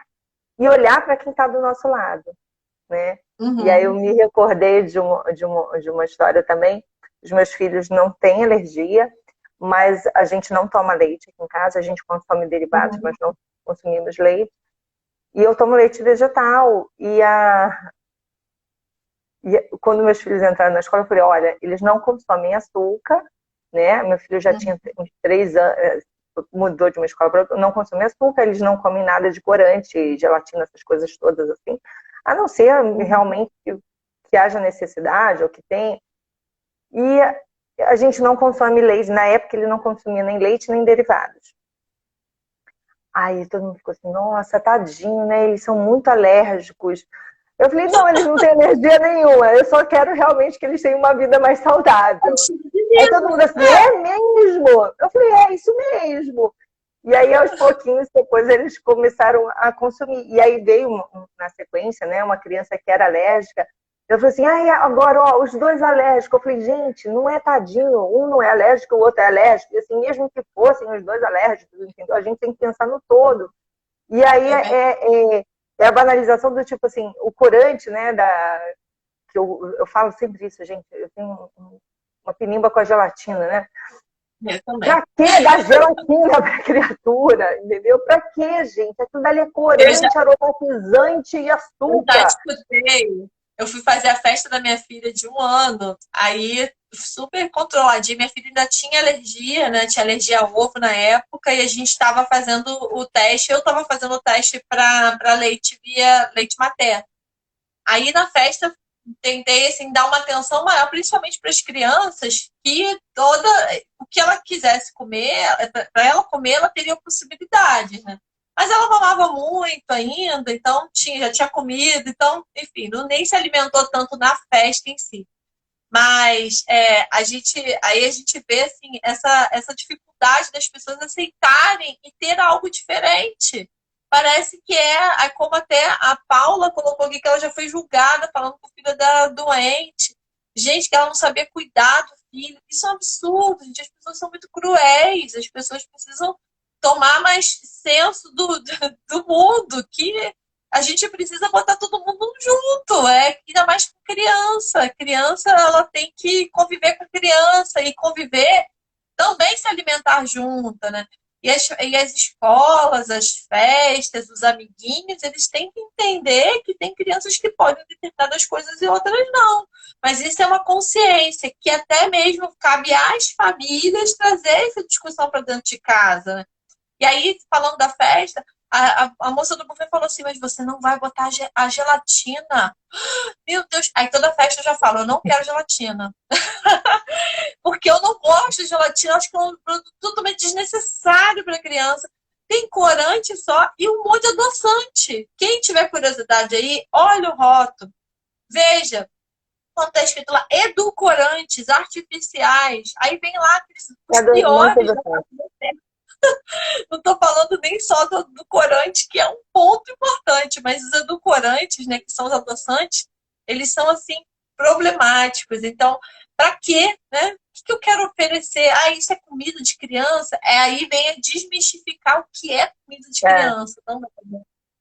Speaker 3: e olhar para quem está do nosso lado, né?
Speaker 2: Uhum.
Speaker 3: E aí eu me recordei de uma história também. Os meus filhos não têm alergia, mas a gente não toma leite aqui em casa, a gente consome derivados, mas não consumimos leite. E eu tomo leite vegetal. E quando meus filhos entraram na escola, eu falei, olha, eles não consomem açúcar, né? Meu filho já tinha uns 3 anos, mudou de uma escola para outra, não consome açúcar, eles não comem nada de corante, gelatina, essas coisas todas assim. A não ser realmente que haja necessidade ou que tenha. E a gente não consome leite. Na época ele não consumia nem leite nem derivados. Aí todo mundo ficou assim, nossa, tadinho, né? Eles são muito alérgicos. Eu falei, não, eles não têm energia nenhuma, eu só quero realmente que eles tenham uma vida mais saudável. Aí todo mundo assim, é mesmo? Eu falei, é isso mesmo. E aí, aos pouquinhos, depois eles começaram a consumir. E aí veio, na sequência, né, uma criança que era alérgica. Eu falei assim, agora, ó, os dois alérgicos. Eu falei, gente, não é tadinho. Um não é alérgico, o outro é alérgico. E assim, mesmo que fossem os dois alérgicos, entendeu? A gente tem que pensar no todo. E aí é a banalização do tipo assim, o corante, né, que eu falo sempre isso, gente. Eu tenho uma pinimba com a gelatina, né? Pra que dar gelatina pra criatura? Entendeu? Pra que, gente? Aquilo dali é corante, aromatizante e açúcar.
Speaker 2: Eu já escutei. Eu fui fazer a festa da minha filha de 1 ano, aí super controladinha. Minha filha ainda tinha alergia, né? Tinha alergia a ovo na época, e a gente estava fazendo o teste. Eu estava fazendo o teste para leite via leite materno. Aí na festa tentei assim dar uma atenção maior, principalmente para as crianças, que o que ela quisesse comer, para ela comer, ela teria possibilidades, né? Mas ela mamava muito ainda, então já tinha comido, então, enfim, nem se alimentou tanto na festa em si. Mas aí a gente vê assim, essa dificuldade das pessoas aceitarem e ter algo diferente. Parece que como até a Paula colocou aqui, que ela já foi julgada falando que o filho era doente. Gente, que ela não sabia cuidar do filho. Isso é um absurdo, gente. As pessoas são muito cruéis. As pessoas precisam tomar mais senso do mundo, que a gente precisa botar todo mundo junto, ainda mais com criança. A criança, ela tem que conviver com a criança e conviver, também se alimentar junto, né? E as escolas, as festas, os amiguinhos, eles têm que entender que tem crianças que podem determinadas coisas e outras não. Mas isso é uma consciência que até mesmo cabe às famílias trazer essa discussão para dentro de casa, né? E aí, falando da festa, a moça do buffet falou assim, mas você não vai botar a gelatina. Meu Deus! Aí toda festa eu já falo, eu não quero gelatina. Porque eu não gosto de gelatina, acho que é um produto totalmente desnecessário para criança. Tem corante só e um monte de adoçante. Quem tiver curiosidade aí, olha o rótulo. Veja, quando está escrito lá, edulcorantes artificiais. Aí vem lá aqueles piores. Não estou falando nem só do corante, que é um ponto importante, mas os edulcorantes, né, que são os adoçantes, eles são, assim, problemáticos. Então, para quê, né? O que eu quero oferecer? Isso é comida de criança? Aí vem a desmistificar o que é comida de criança. Então,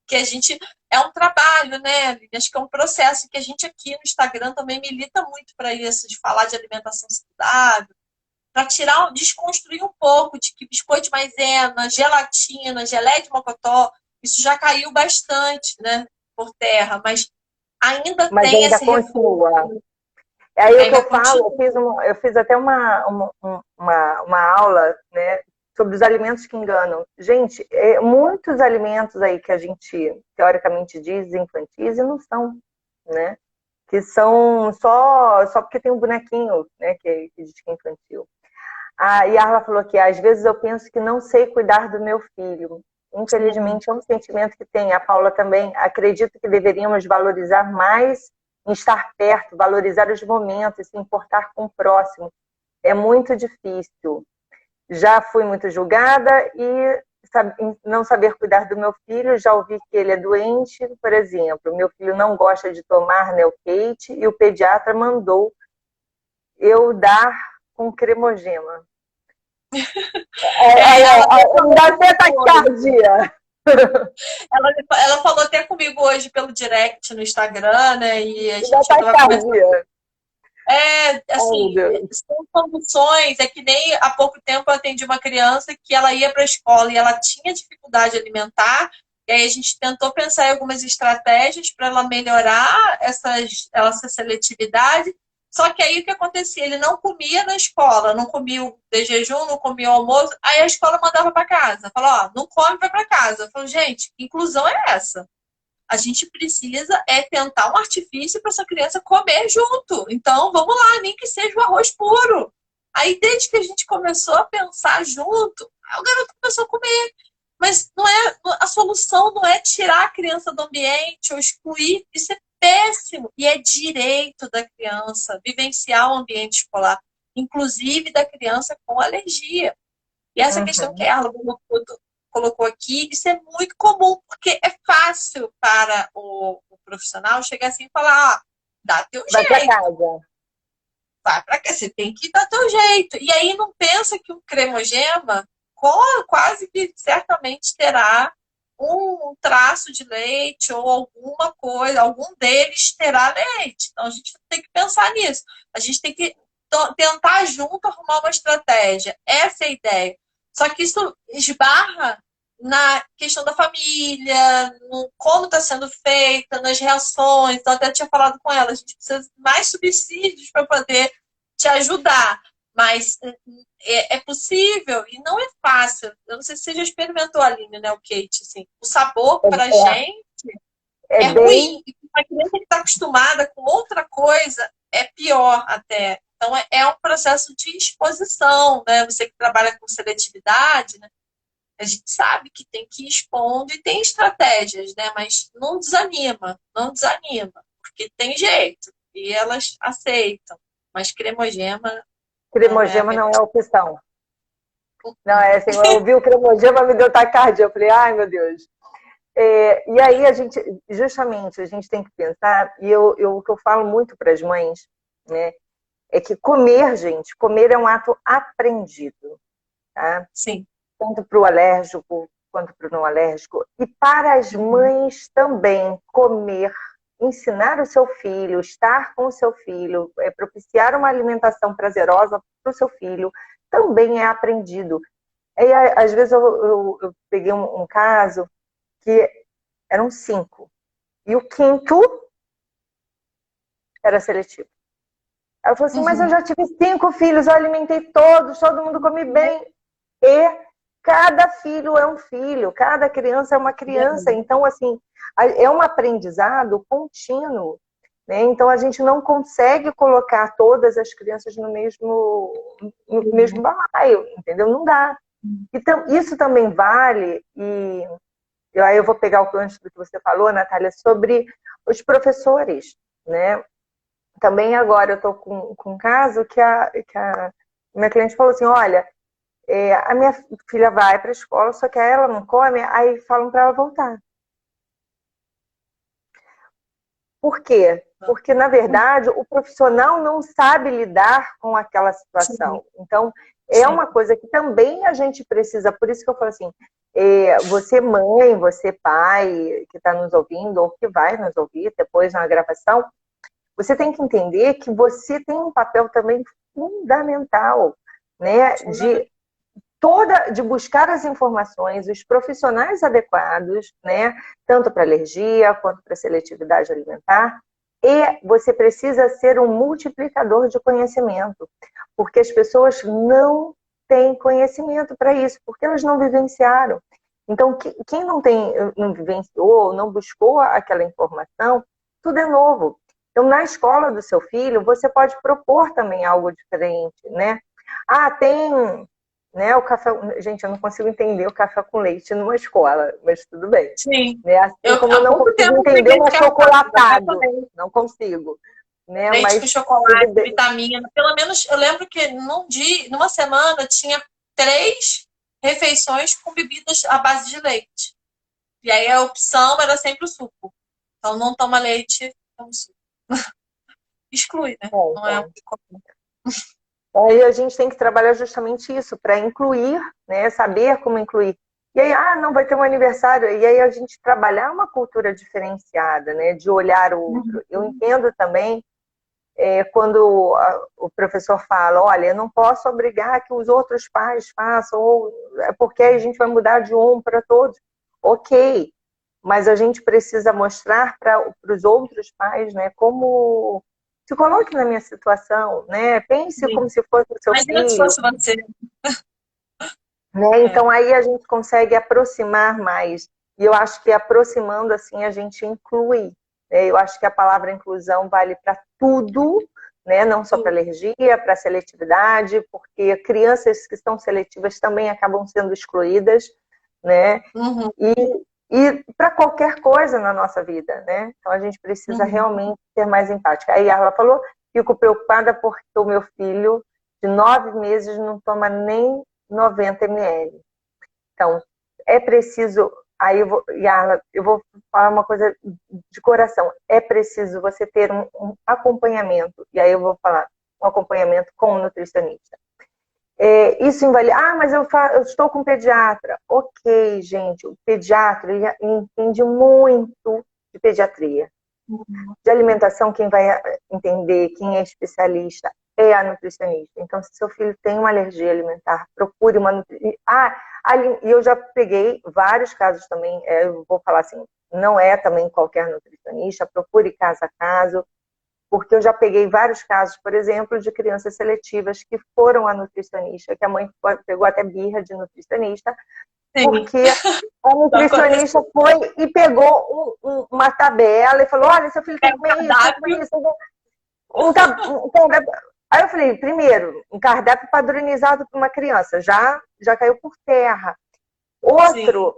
Speaker 2: que a gente... É um trabalho, né? Acho que é um processo que a gente aqui no Instagram também milita muito para isso, de falar de alimentação saudável, para desconstruir um pouco de que biscoito de maisena, gelatina, geleia de mocotó, isso já caiu bastante, né, por terra, mas ainda tem esse
Speaker 3: continua. Aí o que eu falo, eu fiz até uma aula, né, sobre os alimentos que enganam. Gente, muitos alimentos aí que a gente teoricamente diz infantis e não são, né? Que são só porque tem um bonequinho, né, que diz que é infantil. A Yarla falou que às vezes eu penso que não sei cuidar do meu filho. Infelizmente é um sentimento que tem. A Paula também. Acredito que deveríamos valorizar mais em estar perto, valorizar os momentos, se importar com o próximo. É muito difícil. Já fui muito julgada e não saber cuidar do meu filho. Já ouvi que ele é doente, por exemplo. Meu filho não gosta de tomar Neocate e o pediatra mandou eu dar com cremogema. Dá até taquicardia.
Speaker 2: Ela falou até comigo hoje pelo direct no Instagram, né? E a gente
Speaker 3: estava conversando.
Speaker 2: Assim, são condições. É que nem há pouco tempo eu atendi uma criança que ela ia para a escola e ela tinha dificuldade alimentar. E aí a gente tentou pensar em algumas estratégias para ela melhorar essa seletividade. Só que aí o que acontecia? Ele não comia na escola, não comia o de jejum, não comia o almoço, aí a escola mandava para casa. Falou, não come, vai para casa. Eu falo, gente, que inclusão é essa? A gente precisa tentar um artifício para essa criança comer junto. Então, vamos lá, nem que seja o arroz puro. Aí, desde que a gente começou a pensar junto, o garoto começou a comer. Mas a solução não é tirar a criança do ambiente ou excluir. Isso é péssimo. E é direito da criança vivenciar o ambiente escolar, inclusive da criança com alergia. E essa questão que ela colocou aqui, isso é muito comum, porque é fácil para o profissional chegar assim e falar, dá teu
Speaker 3: Vai
Speaker 2: jeito.
Speaker 3: pra casa.
Speaker 2: Vai pra cá, você tem que dar teu jeito. E aí não pensa que um cremogema quase que certamente terá um traço de leite ou alguma coisa, algum deles terá leite. Então a gente tem que pensar nisso. A gente tem que tentar junto arrumar uma estratégia. Essa é a ideia. Só que isso esbarra na questão da família, no como está sendo feita, nas reações. Então, até tinha falado com ela, a gente precisa de mais subsídios para poder te ajudar. Mas é possível e não é fácil. Eu não sei se você já experimentou, Aline, né, o Kate, assim. O sabor para a gente é ruim. E uma criança que está acostumada com outra coisa é pior até. Então, é um processo de exposição, né? Você que trabalha com seletividade, né? A gente sabe que tem que ir expondo e tem estratégias, né? Mas não desanima, porque tem jeito. E elas aceitam. Mas cremogema...
Speaker 3: Cremogema não é opção. Não, é assim, eu ouvi o cremogema, me deu taquicardia. Eu falei, ai, meu Deus. E aí, justamente, a gente tem que pensar, e o que eu falo muito para as mães, né, é que comer é um ato aprendido, tá?
Speaker 2: Sim.
Speaker 3: Tanto para o alérgico quanto para o não alérgico. E para as mães também, comer, ensinar o seu filho, estar com o seu filho, propiciar uma alimentação prazerosa para o seu filho, também é aprendido. E, às vezes eu peguei um caso que eram 5. E o 5º era seletivo. Aí eu falei assim, mas eu já tive 5 filhos, eu alimentei todos, todo mundo come bem. E cada filho é um filho, cada criança é uma criança. Então, assim, é um aprendizado contínuo. Né? Então, a gente não consegue colocar todas as crianças no mesmo balaio, entendeu? Não dá. Então, isso também vale, e aí eu vou pegar o gancho do que você falou, Natália, sobre os professores, né? Também agora eu estou com um caso que a minha cliente falou assim, olha, a minha filha vai para a escola, só que ela não come, aí falam para ela voltar. Por quê? Porque, na verdade, o profissional não sabe lidar com aquela situação. Então, é uma coisa que também a gente precisa, por isso que eu falo assim, você mãe, você pai, que está nos ouvindo, ou que vai nos ouvir depois na gravação, você tem que entender que você tem um papel também fundamental, né, de buscar as informações, os profissionais adequados, né, tanto para alergia quanto para seletividade alimentar, e você precisa ser um multiplicador de conhecimento, porque as pessoas não têm conhecimento para isso, porque elas não vivenciaram. Então, quem não vivenciou, não buscou aquela informação, tudo é novo. Então, na escola do seu filho, você pode propor também algo diferente, né? Tem, né, o café... Gente, eu não consigo entender o café com leite numa escola, mas tudo bem.
Speaker 2: Sim.
Speaker 3: Né? Assim como eu não consigo entender um achocolatado. Não consigo. Né?
Speaker 2: Leite
Speaker 3: mas
Speaker 2: com chocolate, vitamina. Pelo menos, eu lembro que numa semana, tinha 3 refeições com bebidas à base de leite. E aí a opção era sempre o suco. Então, não toma leite, toma suco. Exclui, né? Não é muito comum.
Speaker 3: Aí a gente tem que trabalhar justamente isso, para incluir, né? Saber como incluir. E aí, não vai ter um aniversário. E aí a gente trabalhar uma cultura diferenciada, né? De olhar o outro. Eu entendo também quando o professor fala, olha, eu não posso obrigar que os outros pais façam, ou é porque a gente vai mudar de um para todos. Ok, mas a gente precisa mostrar para os outros pais, né, como... Se coloque na minha situação, né? Pense como se fosse o seu filho.
Speaker 2: Se fosse você.
Speaker 3: Né? Então, aí a gente consegue aproximar mais. E eu acho que aproximando, assim, a gente inclui. Né? Eu acho que a palavra inclusão vale para tudo, né? Não só para alergia, para seletividade, porque crianças que estão seletivas também acabam sendo excluídas, né? e para qualquer coisa na nossa vida, né? Então a gente precisa realmente ser mais empática. Aí ela falou, fico preocupada porque o meu filho de 9 meses não toma nem 90 ml. Então, é preciso... Aí Yarla, eu vou falar uma coisa de coração. É preciso você ter um acompanhamento. E aí eu vou falar um acompanhamento com o nutricionista. Isso invalida. Mas eu estou com pediatra. Ok, gente. O pediatra ele entende muito de pediatria. De alimentação, quem vai entender, quem é especialista, é a nutricionista. Então, se seu filho tem uma alergia alimentar, procure uma nutricionista. E eu já peguei vários casos também, eu vou falar assim, não é também qualquer nutricionista, procure caso a caso, porque eu já peguei vários casos, por exemplo, de crianças seletivas que foram a nutricionista, que a mãe pegou até birra de nutricionista, porque a nutricionista foi e pegou uma tabela e falou, olha, seu filho tem que comer isso. Aí eu falei, primeiro, um cardápio padronizado para uma criança, já caiu por terra. Outro,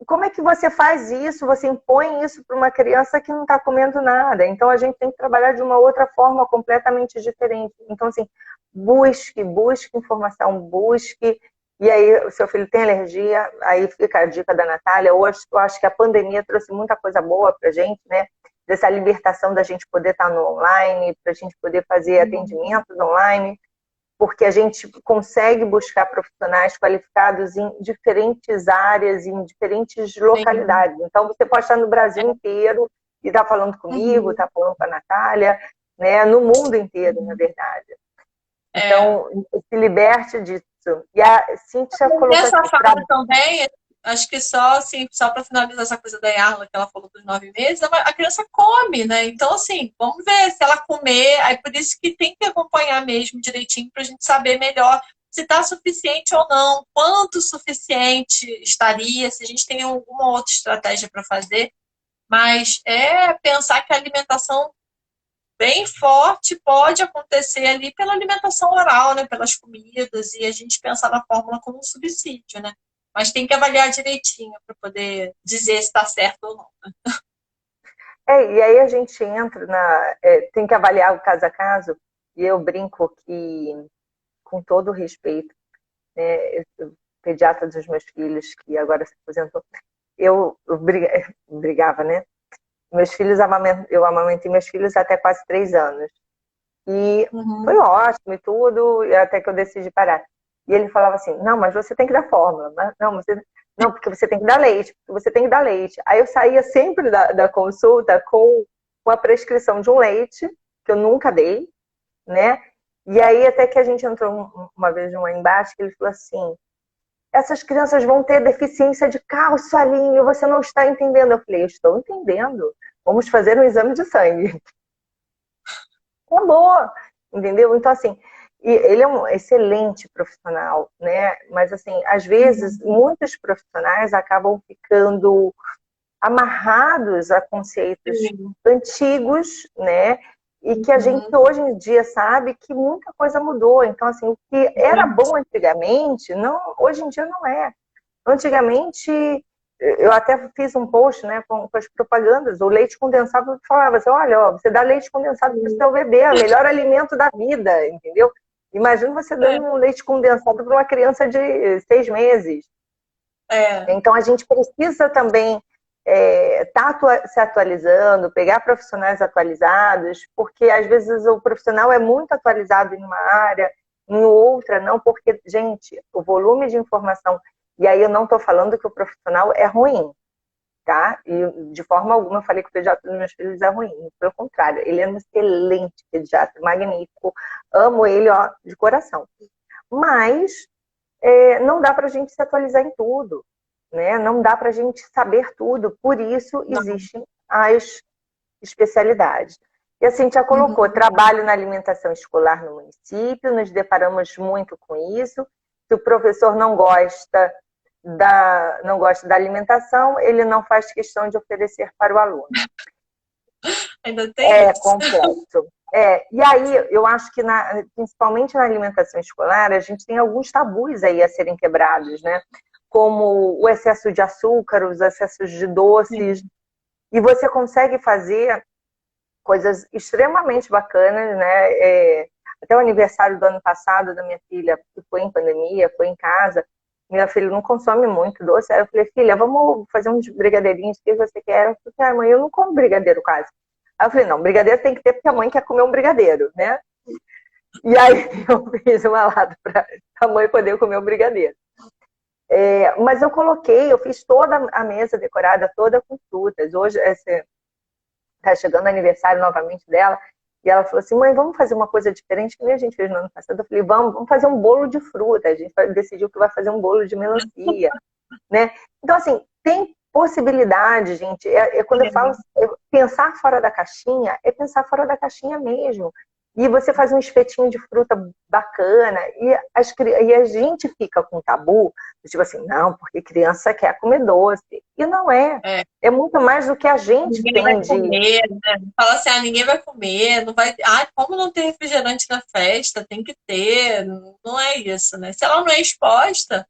Speaker 3: como é que você faz isso? Você impõe isso para uma criança que não está comendo nada. Então, a gente tem que trabalhar de uma outra forma completamente diferente. Então, assim, busque informação, busque. E aí, o seu filho tem alergia, aí fica a dica da Natália. Hoje, eu acho que a pandemia trouxe muita coisa boa para a gente, né? Dessa libertação da gente poder estar no online, para a gente poder fazer atendimentos online, porque a gente consegue buscar profissionais qualificados em diferentes áreas, em diferentes localidades. Então, você pode estar no Brasil inteiro e estar falando comigo, estar falando com a Natália, né? No mundo inteiro, na verdade. Então, se liberte disso. E a Cíntia colocou
Speaker 2: essa
Speaker 3: aqui,
Speaker 2: fala também, acho que só para finalizar essa coisa da Yarla, que ela falou dos 9 meses, a criança come, né? Então, assim, vamos ver se ela comer. Aí por isso que tem que acompanhar mesmo direitinho para a gente saber melhor se está suficiente ou não, quanto suficiente estaria, se a gente tem alguma outra estratégia para fazer. Mas pensar que a alimentação bem forte pode acontecer ali pela alimentação oral, né? Pelas comidas, e a gente pensar na fórmula como um subsídio, né? Mas tem que avaliar direitinho para poder dizer se está certo ou não.
Speaker 3: E aí a gente entra tem que avaliar o caso a caso, e eu brinco que, com todo o respeito, né, o pediatra dos meus filhos, que agora se aposentou, eu brigava, né? Eu amamentei meus filhos até quase 3 anos. E foi ótimo e tudo, e até que eu decidi parar. E ele falava assim, não, mas você tem que dar fórmula. Não, porque você tem que dar leite, porque você tem que dar leite. Aí eu saía sempre da consulta com a prescrição de um leite, que eu nunca dei, né? E aí até que a gente entrou uma vez numa embaixo, que ele falou assim, essas crianças vão ter deficiência de cálcio, Aline, você não está entendendo. Eu falei, eu estou entendendo. Vamos fazer um exame de sangue. Acabou, entendeu? Então, assim, ele é um excelente profissional, né? Mas, assim, às vezes, muitos profissionais acabam ficando amarrados a conceitos antigos, né? E que a gente hoje em dia sabe que muita coisa mudou. Então, assim, o que era bom antigamente, hoje em dia não é. Antigamente, eu até fiz um post, né, com as propagandas, o leite condensado, eu falava assim, olha, você dá leite condensado para o seu bebê, é o melhor alimento da vida, entendeu? Imagina você dando um leite condensado para uma criança de 6 meses. Então, a gente precisa também se atualizando, pegar profissionais atualizados, porque às vezes o profissional é muito atualizado em uma área, em outra não, porque, gente, o volume de informação, e aí eu não estou falando que o profissional é ruim, tá? E de forma alguma eu falei que o pediatra dos meus filhos é ruim, pelo contrário, ele é um excelente pediatra, magnífico, amo ele, ó, de coração. Mas não dá pra gente se atualizar em tudo, né? Não dá para a gente saber tudo, por isso existem as especialidades. E assim, já colocou, trabalho na alimentação escolar no município, nos deparamos muito com isso. Se o professor não gosta da alimentação, ele não faz questão de oferecer para o aluno.
Speaker 2: Ainda tem isso.
Speaker 3: Complexo. E aí, eu acho que, principalmente na alimentação escolar, a gente tem alguns tabus aí a serem quebrados, né? como o excesso de açúcar, os excessos de doces, e você consegue fazer coisas extremamente bacanas, né? Até o aniversário do ano passado da minha filha, que foi em pandemia, foi em casa, minha filha não consome muito doce, aí eu falei, filha, vamos fazer uns brigadeirinhos, o que você quer? Eu falei, mãe, eu não como brigadeiro quase. Aí eu falei, não, brigadeiro tem que ter porque a mãe quer comer um brigadeiro, né? E aí eu fiz uma lata para a mãe poder comer o brigadeiro. Mas eu fiz toda a mesa decorada, toda com frutas. Hoje, tá chegando o aniversário novamente dela, e ela falou assim, mãe, vamos fazer uma coisa diferente que nem a gente fez no ano passado. Eu falei, vamos fazer um bolo de fruta. A gente decidiu que vai fazer um bolo de melancia, né? Então, assim, tem possibilidade, gente. Quando eu falo pensar fora da caixinha, é pensar fora da caixinha mesmo. E você faz um espetinho de fruta bacana, e a gente fica com tabu, tipo assim, não, porque criança quer comer doce. E não é. É muito mais do que a gente
Speaker 2: ninguém
Speaker 3: tem
Speaker 2: vai comer, né? Fala assim, ninguém vai comer, não vai. Como não tem refrigerante na festa? Tem que ter. Não é isso, né? Se ela não é exposta,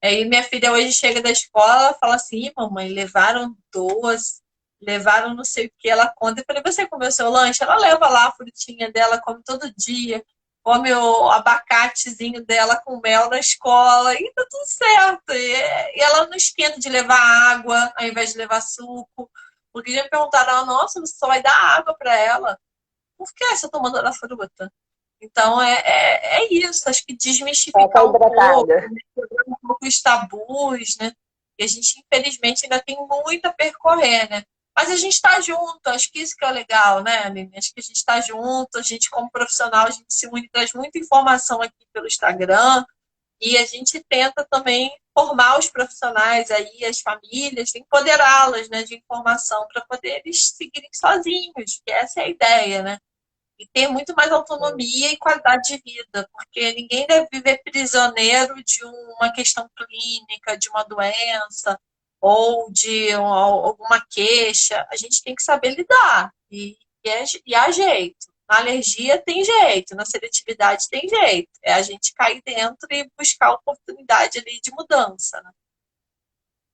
Speaker 2: aí minha filha hoje chega da escola e fala assim, mamãe, levaram doce, levaram não sei o que, ela conta. Eu falei, você comeu seu lanche? Ela leva lá a frutinha dela, come todo dia, come o abacatezinho dela com mel na escola, e tá tudo certo. E ela não esquenta de levar água ao invés de levar suco. Porque já me perguntaram, nossa, você só vai dar água para ela? Por que você tá mandando a fruta? Então, é isso. Acho que desmistificar um pouco, né? Quebrar um pouco os tabus, né? E a gente, infelizmente, ainda tem muito a percorrer, né? Mas a gente está junto, acho que isso que é legal, né, Aline? Acho que a gente está junto, a gente, como profissional, a gente se une, traz muita informação aqui pelo Instagram, e a gente tenta também formar os profissionais aí, as famílias, empoderá-las, né, de informação para poder eles seguirem sozinhos, que essa é a ideia, né? E ter muito mais autonomia e qualidade de vida, porque ninguém deve viver prisioneiro de uma questão clínica, de uma doença ou de alguma queixa. A gente tem que saber lidar e há jeito. Na alergia tem jeito, na seletividade tem jeito. É a gente cair dentro e buscar oportunidade ali de mudança, né?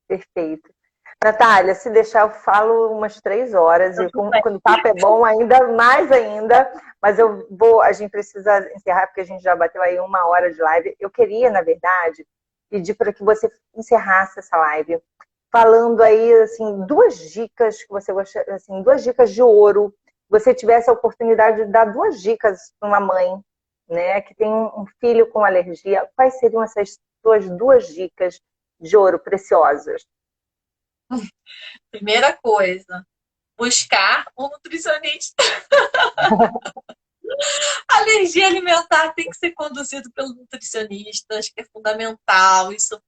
Speaker 3: Perfeito. Natália, se deixar eu falo umas 3 horas, e quando o papo é bom, ainda mais ainda, mas a gente precisa encerrar, porque a gente já bateu aí 1 hora de live. Eu queria, na verdade, pedir para que você encerrasse essa live, falando aí, assim, 2 dicas que você gosta, assim, 2 dicas de ouro. Você tivesse a oportunidade de dar 2 dicas para uma mãe, né, que tem um filho com alergia, quais seriam essas 2 dicas de ouro preciosas?
Speaker 2: Primeira coisa, buscar um nutricionista. A alergia alimentar tem que ser conduzido pelo nutricionista, acho que é fundamental. Isso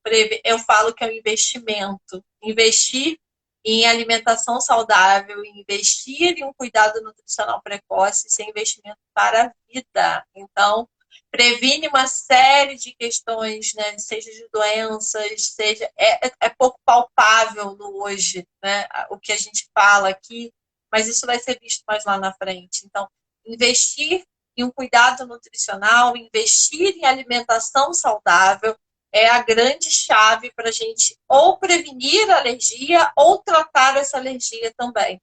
Speaker 2: eu falo que é um investimento. Investir em alimentação saudável, investir em um cuidado nutricional precoce, isso é investimento para a vida. Então, previne uma série de questões, né? Seja de doenças, seja. É pouco palpável no hoje, né? O que a gente fala aqui, mas isso vai ser visto mais lá na frente. Então, investir em um cuidado nutricional, investir em alimentação saudável é a grande chave para a gente ou prevenir a alergia ou tratar essa alergia também.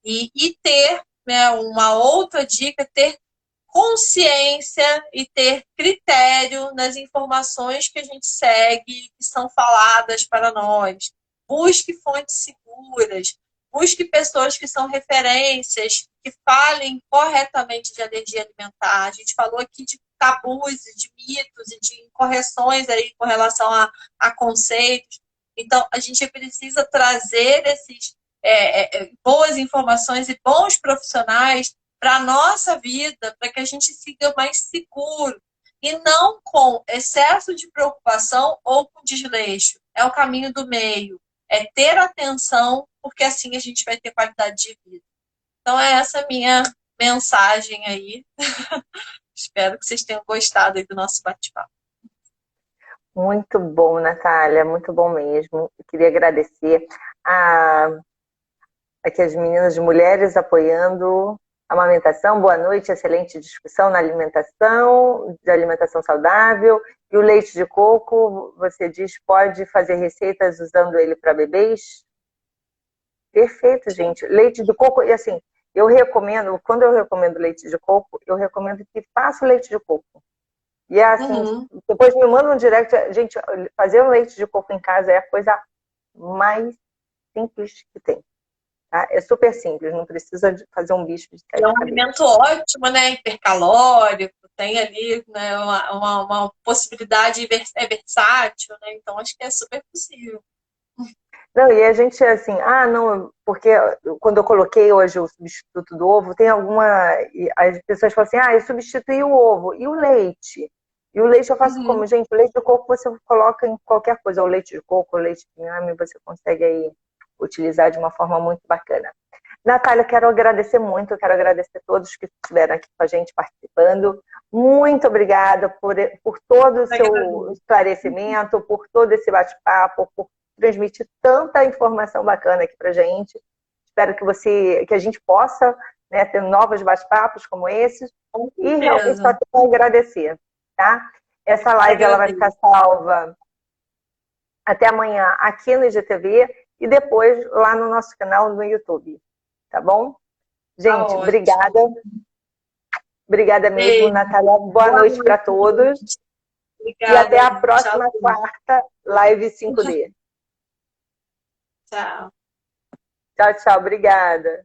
Speaker 2: E ter, né, uma outra dica, ter consciência e ter critério nas informações que a gente segue, que são faladas para nós. Busque fontes seguras, busque pessoas que são referências, que falem corretamente de alergia alimentar. A gente falou aqui de tabus, de mitos e de incorreções aí com relação a conceitos. Então, a gente precisa trazer esses boas informações e bons profissionais para a nossa vida, para que a gente siga mais seguro e não com excesso de preocupação ou com desleixo. É o caminho do meio, é ter atenção, porque assim a gente vai ter qualidade de vida. Então é essa a minha mensagem aí. Espero que vocês tenham gostado aí do nosso bate-papo.
Speaker 3: Muito bom, Natália, muito bom mesmo. Eu queria agradecer aqui as meninas de Mulheres Apoiando a Amamentação. Boa noite, excelente discussão na alimentação, de alimentação saudável. E o leite de coco, você diz, pode fazer receitas usando ele para bebês? Perfeito, gente. Leite de coco, e assim, eu recomendo, quando eu recomendo leite de coco, eu recomendo que faça o leite de coco. E é assim, depois me manda um direct. Gente, fazer um leite de coco em casa é a coisa mais simples que tem. Tá? É super simples, não precisa fazer um bicho de
Speaker 2: É
Speaker 3: sete
Speaker 2: um
Speaker 3: cabeças.
Speaker 2: alimento ótimo, né? Hipercalórico, tem ali, né, uma possibilidade versátil, né? Então acho que é super possível.
Speaker 3: Não, e a gente assim, não, porque quando eu coloquei hoje o substituto do ovo, tem alguma. As pessoas falam assim, eu substituí o ovo. E o leite? E o leite eu faço como? Gente, o leite de coco você coloca em qualquer coisa, ou leite de coco, ou leite de inhame, você consegue aí utilizar de uma forma muito bacana. Natália, quero agradecer muito, quero agradecer a todos que estiveram aqui com a gente participando. Muito obrigada por todo o seu esclarecimento, por todo esse bate-papo, por transmitir tanta informação bacana aqui pra gente. Espero que a gente possa, né, ter novos bate-papos como esses. E realmente só tenho a agradecer, tá? Essa live ela vai ficar salva até amanhã aqui no IGTV e depois lá no nosso canal no YouTube. Tá bom? Gente, obrigada. Obrigada mesmo,
Speaker 2: Beijo.
Speaker 3: Natália. Boa noite para todos.
Speaker 2: Obrigada.
Speaker 3: E até a próxima quarta live 5D.
Speaker 2: Tchau.
Speaker 3: Tchau, tchau. Obrigada.